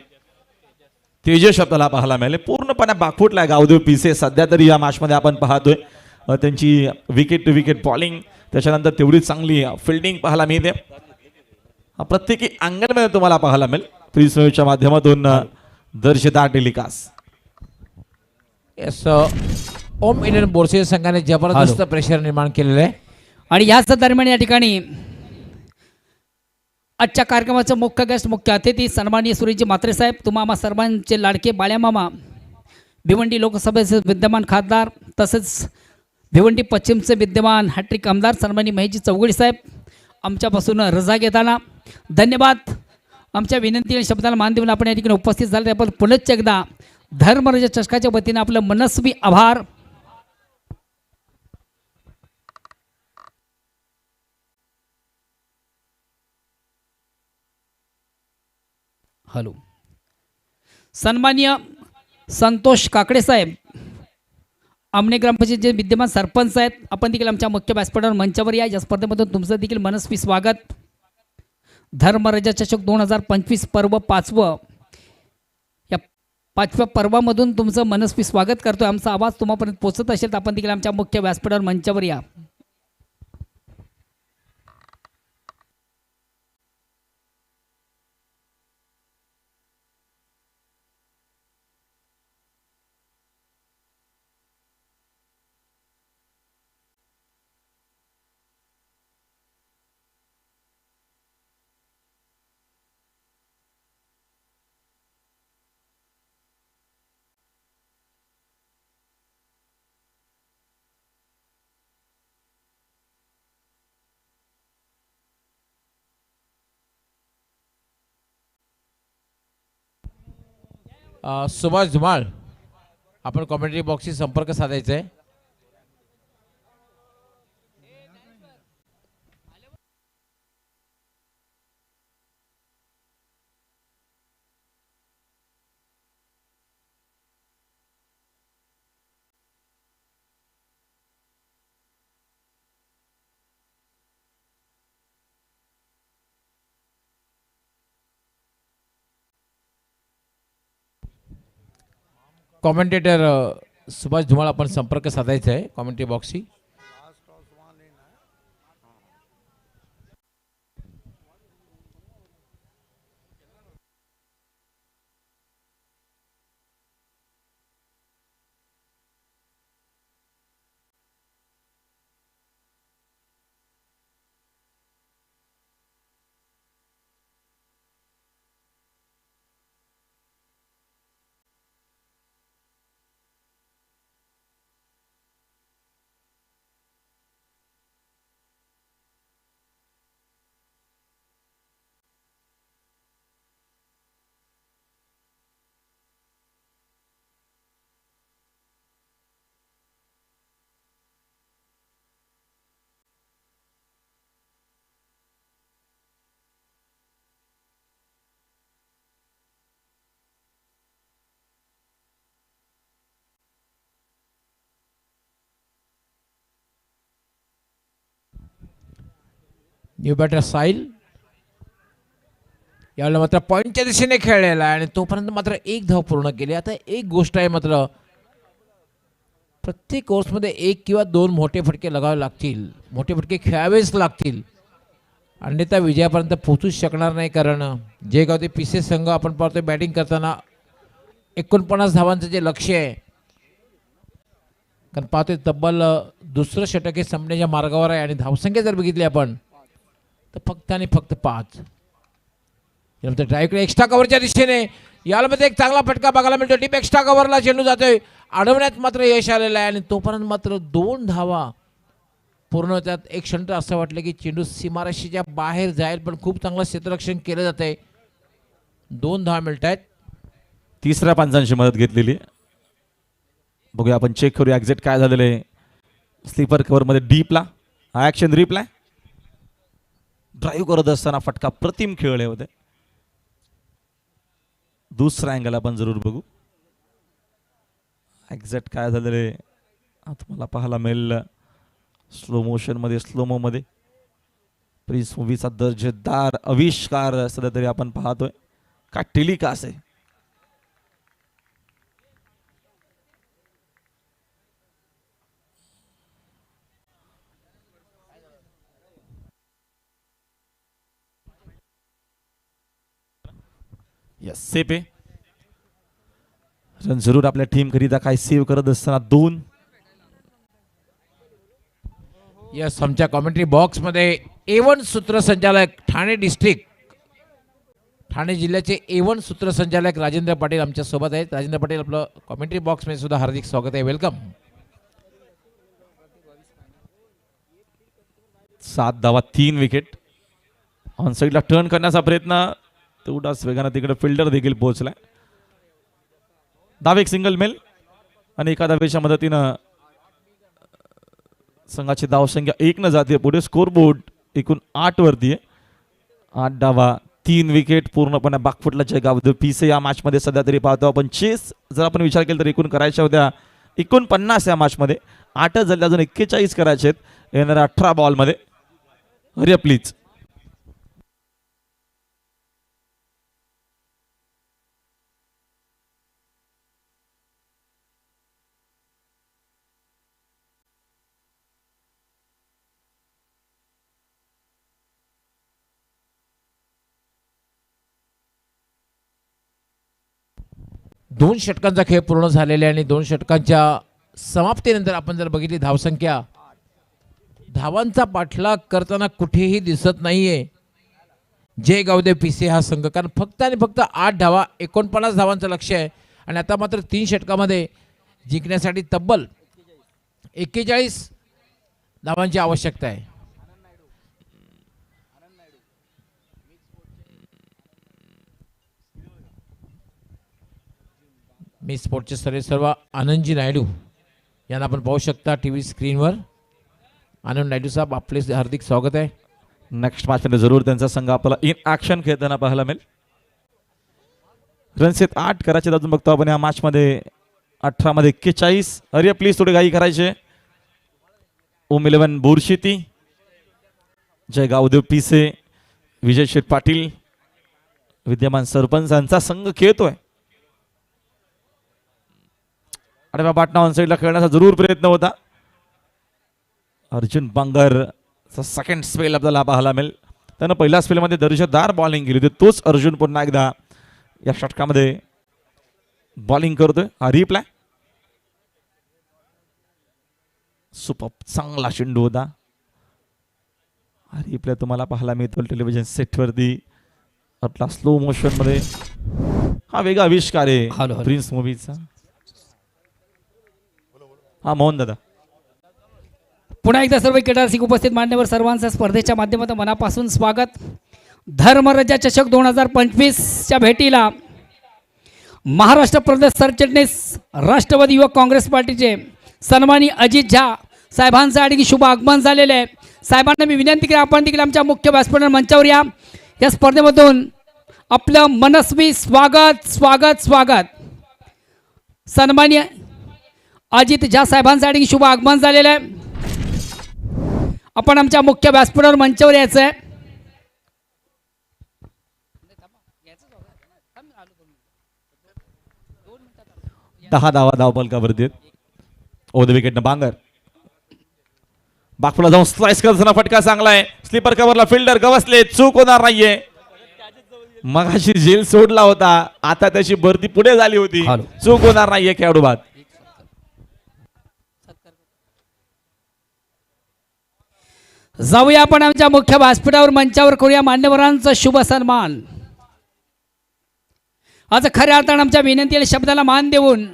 तेजस आपल्याला पाहायला मिळाले. पूर्णपणे बागफुटला गावदेव पिसे सध्या तरी या मॅचमध्ये आपण पाहतोय. त्यांची विकेट टू विकेट बॉलिंग त्याच्यानंतर तेवढी चांगली फिल्डिंग पाहायला मिळते. प्रत्येकी अंगणमध्ये तुम्हाला पाहायला मिळेल. फ्रीस्टाईलच्या माध्यमातून दर्शेदार टेलिकास्ट. येस, ओम इंडियन बोरसे संघाने जबरदस्त प्रेशर निर्माण केलेलं आहे. आणि याच दरम्यान या ठिकाणी आजच्या कार्यक्रमाचं मुख्य गेस्ट, मुख्य अतिथी सन्माननीय सुरेशजी म्हात्रे साहेब, तुम्हा आम्हा सर्वांचे लाडके बाळ्यामामा, भिवंडी लोकसभेचे विद्यमान खासदार तसेच भिवंडी पश्चिमचे विद्यमान हॅट्रिक आमदार सन्माननीय महेशजी चौगुले साहेब आमच्यापासून रजा घेताना धन्यवाद. आमच्या विनंती आणि शब्दाला मान देऊन आपण या ठिकाणी उपस्थित झाले त्याबद्दल पुनश्च एकदा धर्मराजा चषकाच्या वतीने आपलं मनस्वी आभार. हॅलो. सन्माननीय संतोष काकडे साहेब, आमने ग्रामपंचायतचे विद्यमान सरपंच आहेत, आपण देखील आमच्या मुख्य व्यासपीठावर मंचावर या. या स्पर्धेमधून तुमचं देखील मनस्वी स्वागत. धर्मराजा चषक 2025 पर्व 5वं, या 5व्या पर्वामधून तुमचं मनस्वी स्वागत करतोय. आमचा आवाज तुम्हापर्यंत पोहोचत असेल तर आपण देखील आमच्या मुख्य व्यासपीठावर मंचावर या. सुभाष धुमाळ, आपण कॉमेंट्री बॉक्सशी संपर्क साधायचा आहे. कॉमेंटेटर सुभाष धुमाळ, आपण संपर्क साधायचा आहे कॉमेंट्री बॉक्सशी. न्यू बॅटर साहिल यावेळेला मात्र पॉईंटच्या दिशेने खेळलेला आहे आणि तोपर्यंत मात्र एक धाव पूर्ण केली. आता एक गोष्ट आहे, मात्र प्रत्येक कोर्समध्ये 1 किंवा 2 मोठे फटके लगावे लागतील, मोठे फटके खेळावेच लागतील, अन्यथा विजयापर्यंत पोहोचूच शकणार नाही. कारण जे गावते पिसे संघ आपण पाहतोय बॅटिंग करताना 49 धावांचं जे लक्ष्य आहे, कारण पाहतोय तब्बल दुसरं षटक हे संपण्याच्या मार्गावर आहे आणि धावसंख्या जर बघितली आपण तर फक्त आणि फक्त 5. यानंतर ड्राईव्हकडे एक्स्ट्रा कव्हरच्या दिशेने यामध्ये एक चांगला फटका बघायला मिळतो. डीप एक्स्ट्रा कव्हरला चेंडू जातोय, अडवण्यात मात्र यश आलेलं आहे आणि तोपर्यंत मात्र 2 धावा पूर्ण होतात. एक क्षण तर असं वाटलं की चेंडू सीमारेषेच्या बाहेर जाईल, पण खूप चांगलं क्षेत्ररक्षण केलं जात आहे. 2 धावा मिळत आहेत. तिसऱ्या पंचांची मदत घेतलेली. बघूया आपण, चेक करूया एक्झॅक्ट काय झालेलं आहे. स्लीपर कव्हरमध्ये डीपला हा ॲक्शन रिप्लाय, ड्राईव्ह करत असताना फटका प्रतिम खेळले होते. दुसरा अँगल आपण जरूर बघू एक्झॅक्ट काय झालेलं आहे. तुम्हाला पाहायला मिळेल स्लो मोशनमध्ये, स्लोमोमध्ये. प्रिन्स मूवीचा दर्जेदार आविष्कार सध्या तरी आपण पाहतोय. का टेलिकास्ट आहे. यस सेफ आहे. रन जरूर आपल्या टीम करिता काय सेव्ह करत असताना 2. यस आमच्या कॉमेंट्री बॉक्समध्ये A1 सूत्रसंचालक ठाणे डिस्ट्रिक्ट ठाणे जिल्ह्याचे A1 सूत्रसंचालक राजेंद्र पाटील आमच्या सोबत आहेत. राजेंद्र पाटील आपलं कॉमेंट्री बॉक्समध्ये सुद्धा हार्दिक स्वागत आहे. वेलकम. 7 धावा 3 विकेट. ऑन साईडला टर्न करण्याचा प्रयत्न तेवढाच वेगानं तिकडे फिल्डर देखील पोहोचलाय. धाव एक सिंगल मेल आणि एका धावेच्या मदतीनं संघाची धावसंख्या 1 न जाते पुढे. स्कोर बोर्ड एकूण 8 वरती आहे. 8 धावा 3 विकेट पूर्णपणे बागफुटला जगाव पीसे या मॅचमध्ये सध्या तरी पाहतो आपण. चेस जर आपण विचार केला तर एकूण करायच्या होत्या 49 या मॅचमध्ये. 8 झाले अजून 41 करायचे आहेत येणाऱ्या 18 बॉलमध्ये. हरिया प्लीज. दोन षटकांचा खेळ पूर्ण झालेला आहे आणि 2 षटकांच्या समाप्तीनंतर आपण जर बघितली धावसंख्या धावांचा पाठलाग करताना कुठेही दिसत नाहीये जय गावदेव पीसे हा संघ. कारण फक्त आणि फक्त 8 धावा 49 धावांचं लक्ष आहे आणि आता मात्र 3 षटकामध्ये जिंकण्यासाठी तब्बल 41 धावांची आवश्यकता आहे. मी स्पोर्टचे सर्व आनंदजी नायडू यांना आपण पाहू शकता टीव्ही स्क्रीनवर. आनंद नायडू साहेब आपले हार्दिक स्वागत आहे. नेक्स्ट मॅचमध्ये जरूर त्यांचा संघ आपल्याला इन ॲक्शन खेळताना पाहायला मिळेल. रन्स आहेत 8 करायचे अजून बघतो आपण या मॅचमध्ये. 18 मध्ये 41. अरे प्लीज थोडी घाई करायचे. ओम 11 बोरशेती, जय गावदेव पीसे, विजय शेठ पाटील विद्यमान सरपंचांचा संघ खेळतोय. आणि बाटना ऑन साईडला खेळण्याचा जरूर प्रयत्न होता. अर्जुन बांगरचा सेकंड स्पेल आपल्याला पाहायला मिळेल. त्यानं पहिल्या स्पेलमध्ये दर्जेदार बॉलिंग केली होती. तोच अर्जुन पुन्हा एकदा या षटकामध्ये बॉलिंग करतोय. हा रिप्लाय सुपर चांगला चेंडू होता. हा रिप्लाय तुम्हाला पाहायला मिळतो टेलिव्हिजन सेटवरती आपला स्लो मोशन मध्ये. हा वेगळा आविष्कार आहे प्रिन्स मूवीचा. हा मोहन दादा. पुन्हा एकदा सर्व क्रीडारसिक उपस्थित मान्यवर सर्वांचं स्पर्धेच्या माध्यमातून मनापासून स्वागत. धर्मराजा चषक 2025च्या भेटीला महाराष्ट्र प्रदेश सरचिटणीस राष्ट्रवादी युवक काँग्रेस पार्टीचे सन्मानी अजित झा साहेबांचं आणि शुभ आगमन झालेले आहे. साहेबांना मी विनंती केली आपण देखील आमच्या मुख्य व्यासपीठावर मंचावर या स्पर्धेमधून आपलं मनस्वी स्वागत स्वागत स्वागत. सन्मानी अजित झा साहेबांसाठी शुभ आगमन झालेलं आहे. आपण आमच्या मुख्य व्यासपीठावर मंचावर यायचं आहे. दहा धावपलकावरती ओद विकेटनं बांगर. बागपुला जाऊन स्लाइस करताना फटका चांगला आहे. स्लीपर कव्हरला फिल्डर गवसले. चूक होणार नाहीये. मगाशी जेल सोडला होता आता त्याची भरती पुढे झाली होती. चूक होणार नाहीये खेळाडू बाद. जाऊया आपण आमच्या मुख्य व्यासपीठावर मंचावर करूया मान्यवरांचा शुभ सन्मान. आज खऱ्या अर्थानं आमच्या विनंतीला शब्दाला मान देऊन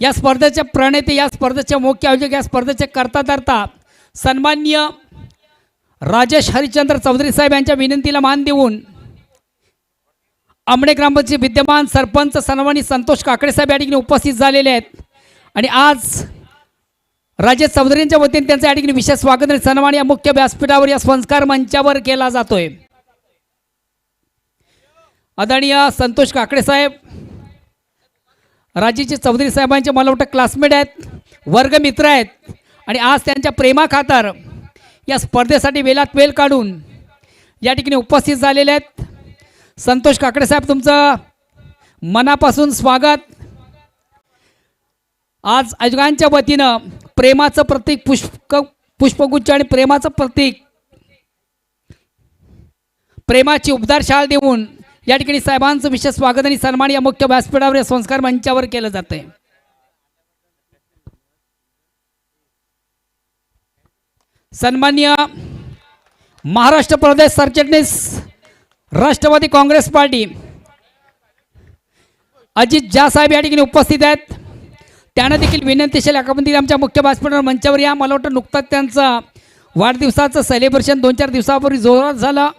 या स्पर्धेचे प्रणेते या स्पर्धेचे मुख्य आयोजक या स्पर्धेचे करता धरता सन्माननीय राजेश हरिश्चंद्र चौधरी साहेब यांच्या विनंतीला मान देऊन आंबणे ग्रामपंचायतचे विद्यमान सरपंच सन्मानी संतोष काकडे साहेब या ठिकाणी उपस्थित झालेले आहेत. आणि आज राजेश चौधरींच्या वतीने त्यांच्या या ठिकाणी विशेष स्वागत आणि सन्मान या मुख्य व्यासपीठावर या संस्कार मंचावर केला जातोय. आदरणीय संतोष काकडे साहेब राजेश चौधरी साहेबांचे मला वाटतं क्लासमेट आहेत, वर्गमित्र आहेत आणि आज त्यांच्या प्रेमाखातर या स्पर्धेसाठी वेळात वेळ काढून या ठिकाणी उपस्थित झालेले आहेत. संतोष काकडे साहेब तुमचं मनापासून स्वागत. आज आयोजकांच्या वतीनं प्रेमाचं प्रतीक पुष्पगुच्छ आणि प्रेमाचं प्रतीक प्रेमाची उबदार शाल देऊन या ठिकाणी साहेबांचं विशेष स्वागत आणि सन्मान या मुख्य व्यासपीठावर या संस्कार मंचावर केलं जात आहे. सन्माननीय महाराष्ट्र प्रदेश सरचिटणीस राष्ट्रवादी काँग्रेस पार्टी अजित झा साहेब या ठिकाणी उपस्थित आहेत. त्यांना देखील विनंतीशील यामध्ये आमच्या मुख्य व्यासपीठावर मंचावर या. मला वाटतं नुकताच त्यांचं वाढदिवसाचं सेलिब्रेशन 2-4 दिवसापूर्वी जोरात झालं.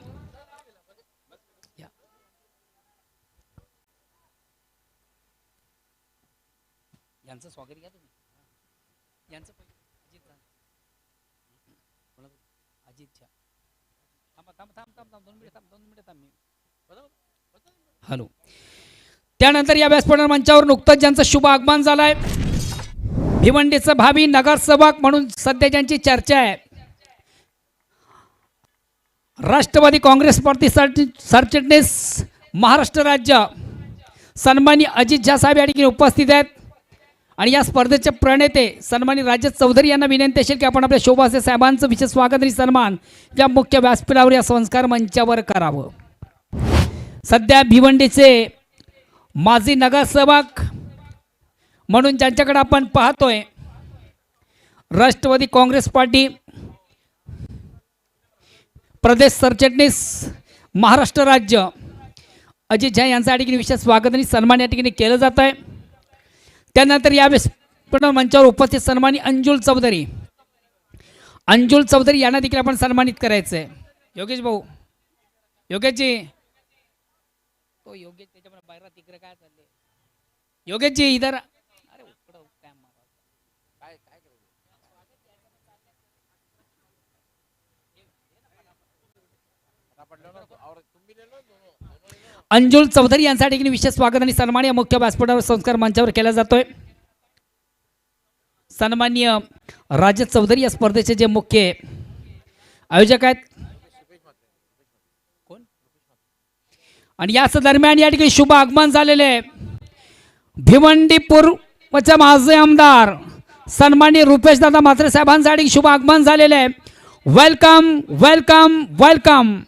यांचं स्वागत घ्या तुम्ही. यांचं अजित झा. थांब 2 मिनिट थांब. हॅलो. त्यानंतर या व्यासपीठावर मंचावर नुकतंच ज्यांचं शुभ आगमन झालंय, भिवंडीचं भावी नगरसेवक म्हणून सध्या ज्यांची चर्चा आहे, राष्ट्रवादी काँग्रेस पार्टी सरचिटणीस महाराष्ट्र राज्य सन्माननीय अजित झा साहेब या ठिकाणी उपस्थित आहेत. आणि या स्पर्धेचे प्रणेते सन्माननीय राजेश चौधरी यांना विनंती असेल की आपण आपल्या शोभासे साहेबांचं विशेष स्वागत आणि सन्मान या मुख्य व्यासपीठावर या संस्कार मंचावर करावं. सध्या भिवंडीचे माजी नगरसेवक म्हणून ज्यांच्याकडे आपण पाहतोय, राष्ट्रवादी काँग्रेस पार्टी प्रदेश सरचिटणीस महाराष्ट्र राज्य अजित झा यांच्या ठिकाणी विशेष स्वागत आणि सन्मान या ठिकाणी केलं जात आहे. त्यानंतर या व्यासपीठावर मंचावर उपस्थित सन्मानी अंजुल चौधरी यांना देखील आपण सन्मानित करायचं आहे. योगेश भाऊ, योगेशजी, तो योगेश त्याच्यामध्ये बाहेर तिकडे काय चाललंय? योगेशजी इधर. अरे काय अंजुल चौधरी यांसाठी विशेष स्वागत आणि सन्मान या मुख्य व्यासपीठावर संस्कार मंचावर केला जातोय. सन्माननीय राजेश चौधरी या स्पर्धेचे जे मुख्य आयोजक आहेत कोण, आणि याच दरम्यान या ठिकाणी शुभ आगमन झालेले आहे भिवंडी पूर्वचे माजी आमदार सन्माननीय रुपेश दादा म्हात्रे साहेबांसाठी शुभ आगमन झालेले आहे. Welcome welcome welcome.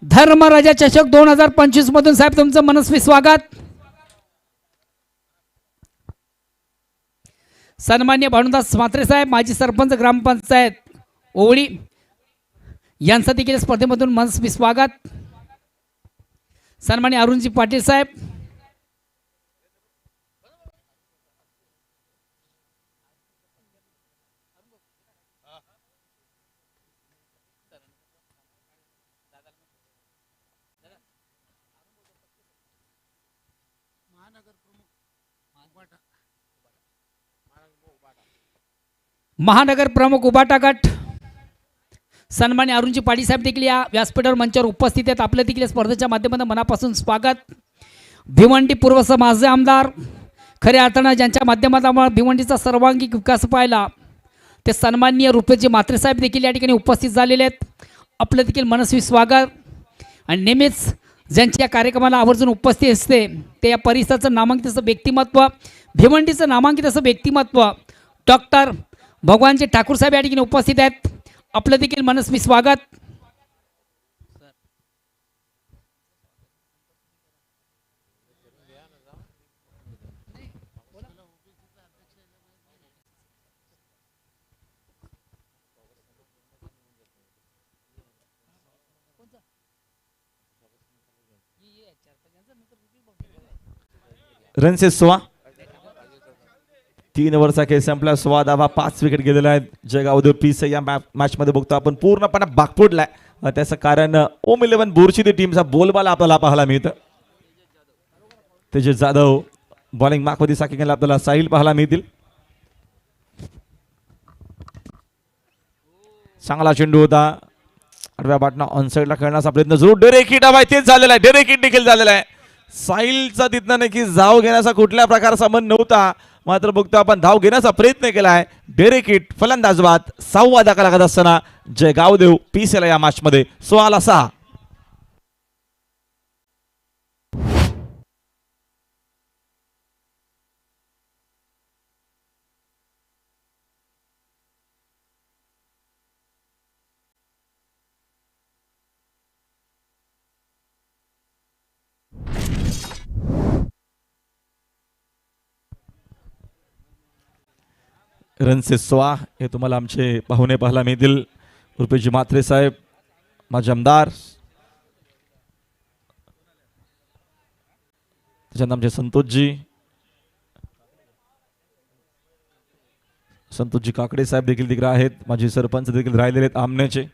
धर्मराजा चषक 2025 मधून साहेब तुमचं मनस्वी स्वागत. सन्मान्य भानुदास म्हात्रे साहेब माजी सरपंच ग्रामपंचायत ओवळी यांचं देखील स्पर्धेमधून मनस्वी स्वागत. सन्मान्य अरुणजी पाटील साहेब, महानगर प्रमुख उबाटा गट सन्मान्य अरुणजी पाटील साहेब देखील या व्यासपीठावर मंचावर उपस्थित आहेत. आपल्या देखील स्पर्धेच्या माध्यमातून मनापासून स्वागत. भिवंडी पूर्वचे माजी आमदार खऱ्या अर्थानं ज्यांच्या माध्यमातून भिवंडीचा सर्वांगीण विकास पाहिला ते सन्माननीय रुपेशजी म्हात्रे साहेब देखील या ठिकाणी उपस्थित झालेले आहेत. आपलं देखील मनस्वी स्वागत. आणि नेहमीच ज्यांच्या या कार्यक्रमाला आवर्जून उपस्थित असते ते या परिसराचं नामांकित असं व्यक्तिमत्व, भिवंडीचं नामांकित असं व्यक्तिमत्व डॉक्टर भगवानजी ठाकूर साहेब या ठिकाणी उपस्थित आहेत. आपलं देखील मनस्वी स्वागत. रनचे 16, 3 ओव्हरचा खेळ संपला. 16 धावा, 5 विकेट गेलेला आहे. जयगावदेव पीस या मॅचमध्ये बघतो आपण पूर्णपणे बागफुटलाय. त्याचं कारण ओम 11 बोरशिदी टीमचा बोलबाला आपल्याला पाहायला मिळतं. तेजस जाधव बॉलिंग मार्कमध्ये साकी आपल्याला साहिल पाहायला मिळतील. चांगला चेंडू होता. आडव्या बाटना ऑनसाईडला खेळण्याचा प्रयत्न जरूर. डेरेकिट हवाय तेच झालेला आहे. डेरेकिट देखील झालेला आहे. साहिलचा तिथनं नक्की धाव घेण्याचा कुठल्या प्रकार संबंध नव्हता, मात्र बघतो आपण धाव घेण्याचा प्रयत्न केला आहे. डेरेकिट फलंदाज बाद 6वा धक्का लागत असताना जयगावदेव पीसीला या मॅचमध्ये 16-6. रनचे 16 हे तुम्हाला आमचे पाहुणे पाहायला मिळतील. रुपेशजी म्हात्रे साहेब, माझे आमदार, त्याच्यानंतर आमचे संतोषजी काकडे साहेब देखील तिकडे आहेत. माझे सरपंच देखील राहिलेले आहेत आमनेचे.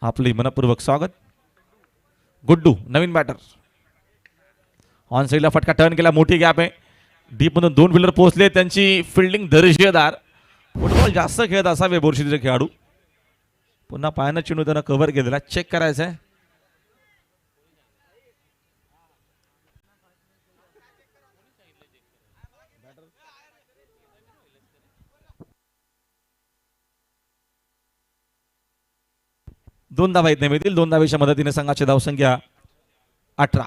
आपले मनपूर्वक स्वागत. गुड्डू नवीन बॅटर, ऑन साईडला फटका टर्न केला, मोठी गॅप आहे. डीप मधून 2 फिल्डर पोहोचले, त्यांची फिल्डिंग दर्जेदार. फुटबॉल जास्त खेळत असावे बोरशीचे खेळाडू. पुन्हा पायानं चेंडू त्यांना कव्हर केलेला, चेक करायचं आहे. दोन धावा येत मिळतील. 2 धावेच्या मदतीने संघाची धावसंख्या 18.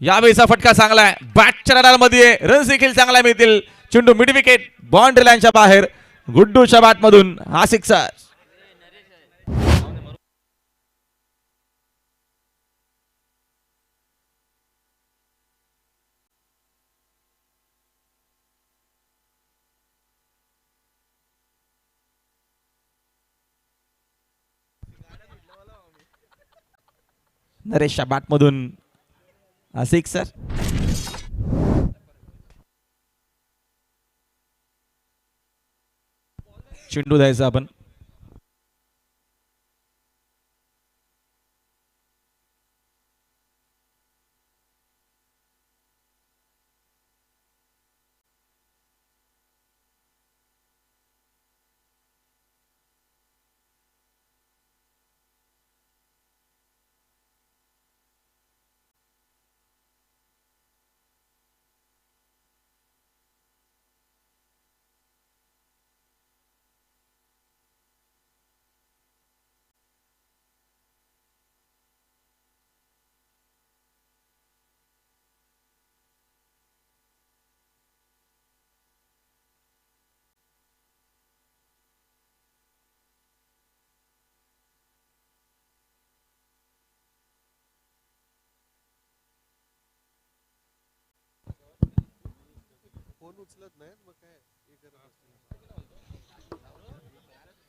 यावेळीचा फटका चांगला आहे, बॅटच्या रडारमध्ये रन्स देखील चांगला मिळतील. चेंडू मिड विकेट बाउंड्री लाईनच्या बाहेर. गुड्डूच्या बॅटमधून हा सिक्सर. नरेशच्या बॅटमधून सिक्सर. चेंडू द्यायचा आपण.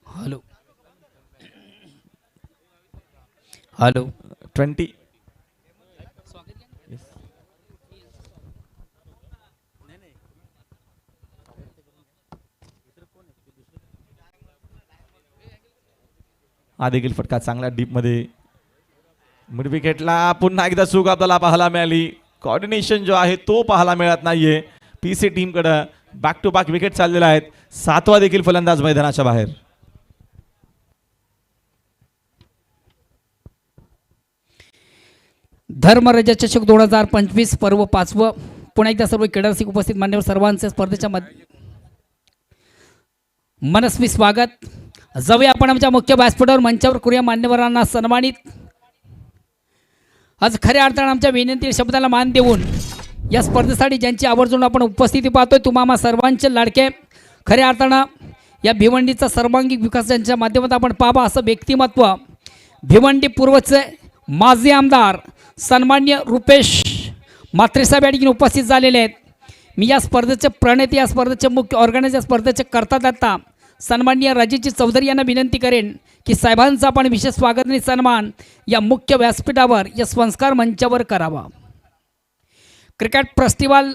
Hello hello 20. हा देखील फटका चांगला डीप मध्ये. मिड विकेटला पुन्हा एकदा चूक आपल्याला पाहायला मिळाली. कोऑर्डिनेशन जो आहे तो पाहायला मिळत नाहीये. पीसी टीम कडे बॅक टू बॅक विकेट चाललेला आहेत. 7वा देखील फलंदाज मैदानाच्या बाहेर. धर्मराजा चषक 2025 पर्व 5व. पुन्हा एकदा सर्व क्रीडा रसिक उपस्थित मान्यवर सर्वांचे स्पर्धेच्या मनस्वी स्वागत. जाऊया आपण आमच्या मुख्य व्यासपीठावर, मंचावर करूया मान्यवरांना सन्मानित. आज खऱ्या अर्थाने आमच्या विनंती शब्दाला मान देऊन या स्पर्धेसाठी ज्यांची आवर्जून आपण उपस्थिती पाहतोय, तुम्हा सर्वांचे लाडके, खऱ्या अर्थानं या भिवंडीचा सर्वांगीण विकासाच्या माध्यमातून आपण पाहावा असं व्यक्तिमत्व, भिवंडी पूर्वचे माजी आमदार सन्मान्य रुपेश म्हात्रे साहेब या ठिकाणी उपस्थित झालेले आहेत. मी या स्पर्धेचे प्रणेते, या स्पर्धेचे मुख्य ऑर्गनायझर, स्पर्धेचे करता सन्माननीय राजेजी चौधरी यांना विनंती करेन की साहेबांचा आपण विशेष स्वागत आणि सन्मान या मुख्य व्यासपीठावर, या संस्कार मंचावर करावा. क्रिकेट फेस्टिवल,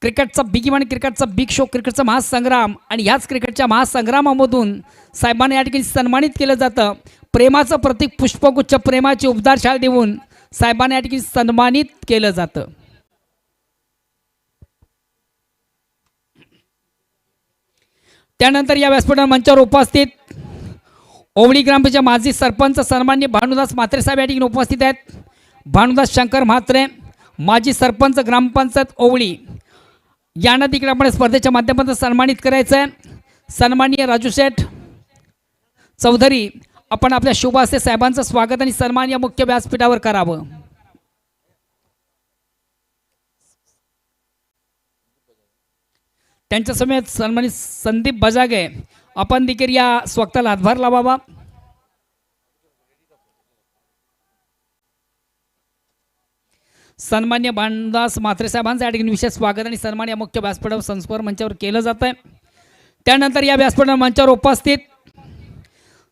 क्रिकेटचा बिग इव्हेंट, क्रिकेटचा बिग शो, क्रिकेटचा महासंग्राम आणि ह्याच क्रिकेटच्या महासंग्रामामधून साहेबांना या ठिकाणी सन्मानित केलं जातं. प्रेमाचं प्रतीक पुष्पगुच्छ, प्रेमाची उबदार शाल देऊन साहेबांना या ठिकाणी सन्मानित केलं जातं. त्यानंतर या व्यासपीठावर मंचावर उपस्थित ओवळी ग्रामपंचायत माजी सरपंच सन्मान्य भानुदास म्हात्रे साहेब या ठिकाणी उपस्थित आहेत. भानुदास शंकर म्हात्रे, माजी सरपंच ग्रामपंचायत ओवळी, यांना देखील आपण स्पर्धेच्या माध्यमातून सन्मानित करायचं आहे. सन्माननीय राजू शेठ चौधरी, आपण आपल्या शुभ हस्ते साहेबांचं स्वागत आणि सन्मान या मुख्य व्यासपीठावर करावं. त्यांच्या समेत सन्मानित संदीप बजागे, आपण देखील या स्वक्ताला हातभार लावावा. सन्मान्य भानदास म्हात्रे साहेबांचं या ठिकाणी विशेष स्वागत आणि सन्मान या मुख्य व्यासपीठावर संस्कार मंचावर केलं जात आहे. त्यानंतर या व्यासपीठ मंचावर उपस्थित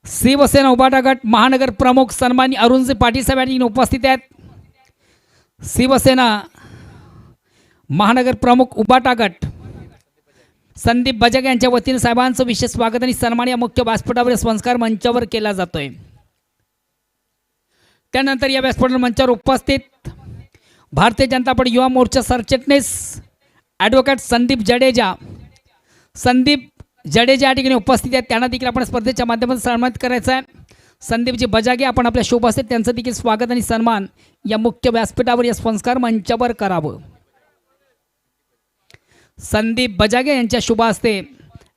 शिवसेना उभाटा गट महानगर प्रमुख सन्मान्य अरुणजी पाटील साहेब या ठिकाणी उपस्थित आहेत. शिवसेना महानगर प्रमुख उभाटा गट संदीप बजाग यांच्या वतीने साहेबांचं विशेष स्वागत आणि सन्मान या मुख्य व्यासपीठावर संस्कार मंचावर केला जातोय. त्यानंतर या व्यासपीठ मंचावर उपस्थित भारतीय जनता पार्टी युवा मोर्चा सरचिटणीस ॲडव्होकेट संदीप जडेजा या ठिकाणी उपस्थित आहेत. त्यांना देखील आपण स्पर्धेच्या माध्यमातून सन्मानित करायचं आहे. संदीपजी बजागे आपण आपल्या शुभ असते त्यांचं देखील स्वागत आणि सन्मान या मुख्य व्यासपीठावर या संस्कार मंचावर करावं. संदीप बजागे यांच्या शुभ हस्ते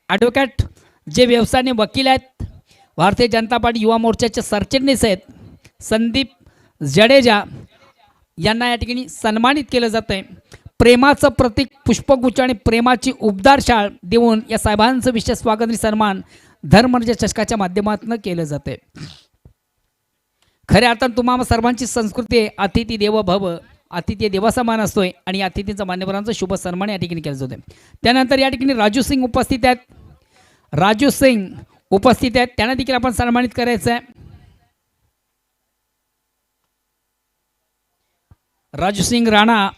ॲडव्होकेट जे व्यवसायाने वकील आहेत, भारतीय जनता पार्टी युवा मोर्चाचे सरचिटणीस आहेत, संदीप जडेजा यांना या ठिकाणी सन्मानित केलं जातं आहे. प्रेमाचं प्रतीक पुष्पगुच्छ आणि प्रेमाची उबदार शाळ देऊन या साहेबांचं विशेष स्वागत आणि सन्मान धर्मराजा चषकाच्या माध्यमातून केलं जाते. खऱ्या अर्थानं तुम्हाला सर्वांची संस्कृती आहे अतिथी देवो भव, अतिथी देवासमान असतोय आणि अतिथींचा मान्यवरांचा शुभ सन्मान या ठिकाणी केला जातो. त्यानंतर या ठिकाणी राजू सिंग उपस्थित आहेत. त्यांना देखील आपण सन्मानित करायचं आहे. राजू सिंग राणा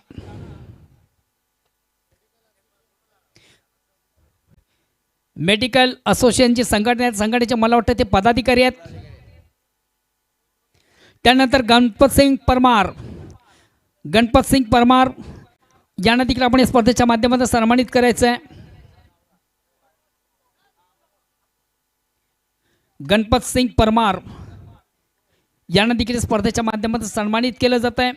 मेडिकल असोसिएशनची संघटनेचे मला वाटतं ते पदाधिकारी आहेत. त्यानंतर गणपत सिंग परमार यांना देखील आपण या स्पर्धेच्या माध्यमातून सन्मानित करायचं आहे. गणपत सिंग परमार यांना देखील स्पर्धेच्या माध्यमातून सन्मानित केलं जात आहे.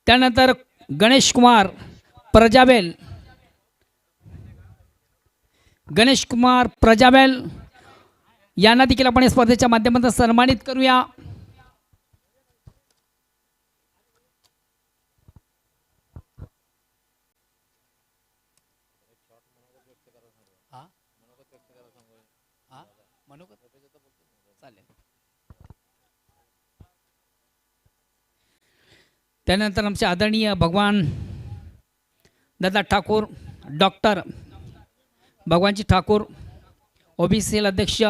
त्यानंतर गणेश कुमार प्रजाबेल यांना देखील आपण या स्पर्धेच्या माध्यमातून सन्मानित करूया. त्यानंतर आमचे आदरणीय भगवान दादा ठाकूर, डॉक्टर भगवानजी ठाकूर, ओबीसीएल अध्यक्ष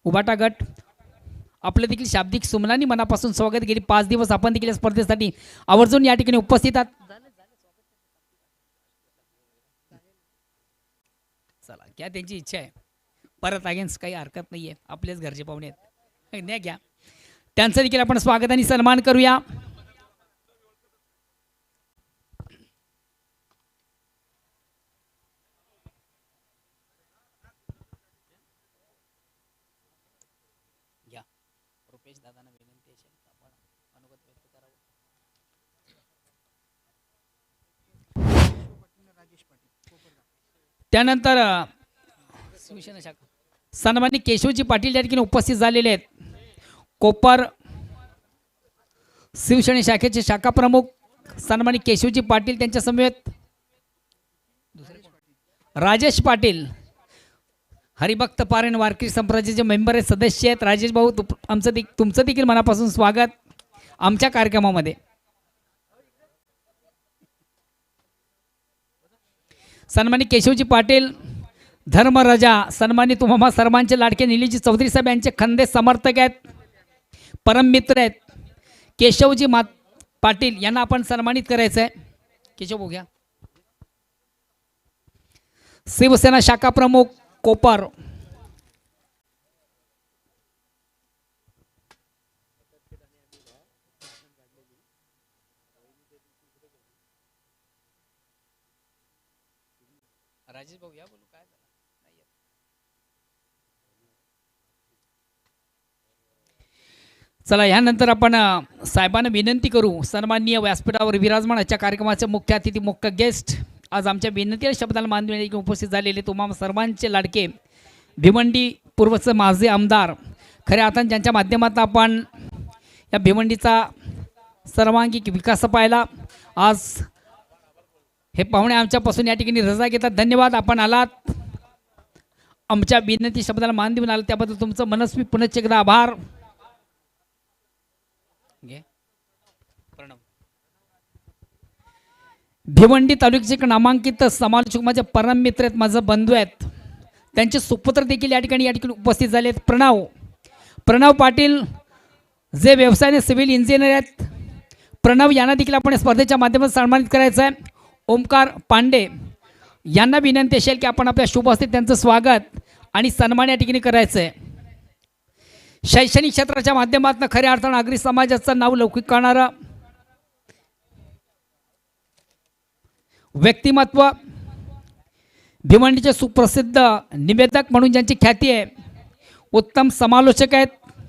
उभाटा गट, आपलं देखील शाब्दिक सुमनानी मनापासून स्वागत. गेली 5 दिवस आपण देखील स्पर्धेसाठी आवर्जून या ठिकाणी उपस्थित आहात. चला घ्या, त्यांची इच्छा आहे परत अगेन्स्ट काही हरकत नाही आहे, आपलेच घरचे पाहुणे आहेत, नाही घ्या. त्यांचं देखील आपण स्वागत आणि सन्मान करूया. त्यानंतर सन्माननीय केशवजी पाटील या ठिकाणी उपस्थित झालेले आहेत. कोपर शिवसेना शाखेचे शाखा प्रमुख सन्माननीय केशवजी पाटील, त्यांच्या समवेत राजेश पाटील, हरिभक्त पारायण वारकरी संप्रदायाचे मेंबर आहेत, सदस्य आहेत. राजेश भाऊ, तुमचं देखील मनापासून स्वागत आमच्या कार्यक्रमामध्ये. सन्माननीय केशवजी पाटील धर्मराजा, सन्माननीय तुम्हा सर्वांचे लाडके निलीजी चौधरी साहेब यांचे खंदे समर्थक आहेत, परममित्र आहेत. केशवजी पाटील यांना आपण सन्मानित करायचं आहे. केशव भाऊ घ्या. शिवसेना शाखा प्रमुख कोपर, राजेश भाऊ या बोलू काय नाही. चला, यानंतर आपण साहेबांना विनंती करू, सन्माननीय व्यासपीठावर विराजमान आजच्या कार्यक्रमाचे मुख्य अतिथी, मुख्य गेस्ट, आज आमच्या विनंतीला शब्दाला मान देण्यासाठी उपस्थित झालेले तुम्हा सर्वांचे लाडके भिवंडी पूर्वचे माजी आमदार, खऱ्या अर्थाने ज्यांच्या माध्यमातून आपण या भिवंडीचा सर्वांगीण विकास पाहिला. आज हे पाहुणे आमच्यापासून या ठिकाणी रजा घेतात. धन्यवाद, आपण आलात, आमच्या विनंती शब्दाला मान देऊन आलात, त्याबद्दल तुमचं मनस्वी पुनश्च एकदा आभार. भिवंडी तालुक्याचे एक नामांकित समालोचक माझे परम मित्र आहेत, माझा बंधू आहेत. त्यांचे सुपुत्र देखील या ठिकाणी उपस्थित झाले आहेत. प्रणव पाटील जे व्यवसायाने सिव्हिल इंजिनियर आहेत. प्रणव यांना देखील आपण स्पर्धेच्या माध्यमातून सन्मानित करायचं आहे. ओमकार पांडे यांना विनंती असेल की आपण आपल्या शुभ हस्ते त्यांचं स्वागत आणि सन्मान या ठिकाणी करायचं आहे. शैक्षणिक क्षेत्राच्या माध्यमातून खऱ्या अर्थानं नागरिक समाजाचं नाव लौकिक करणारा व्यक्तिमत्व, भिवंडीचे सुप्रसिद्ध निवेदक म्हणून ज्यांची ख्याती आहे, उत्तम समालोचक आहेत,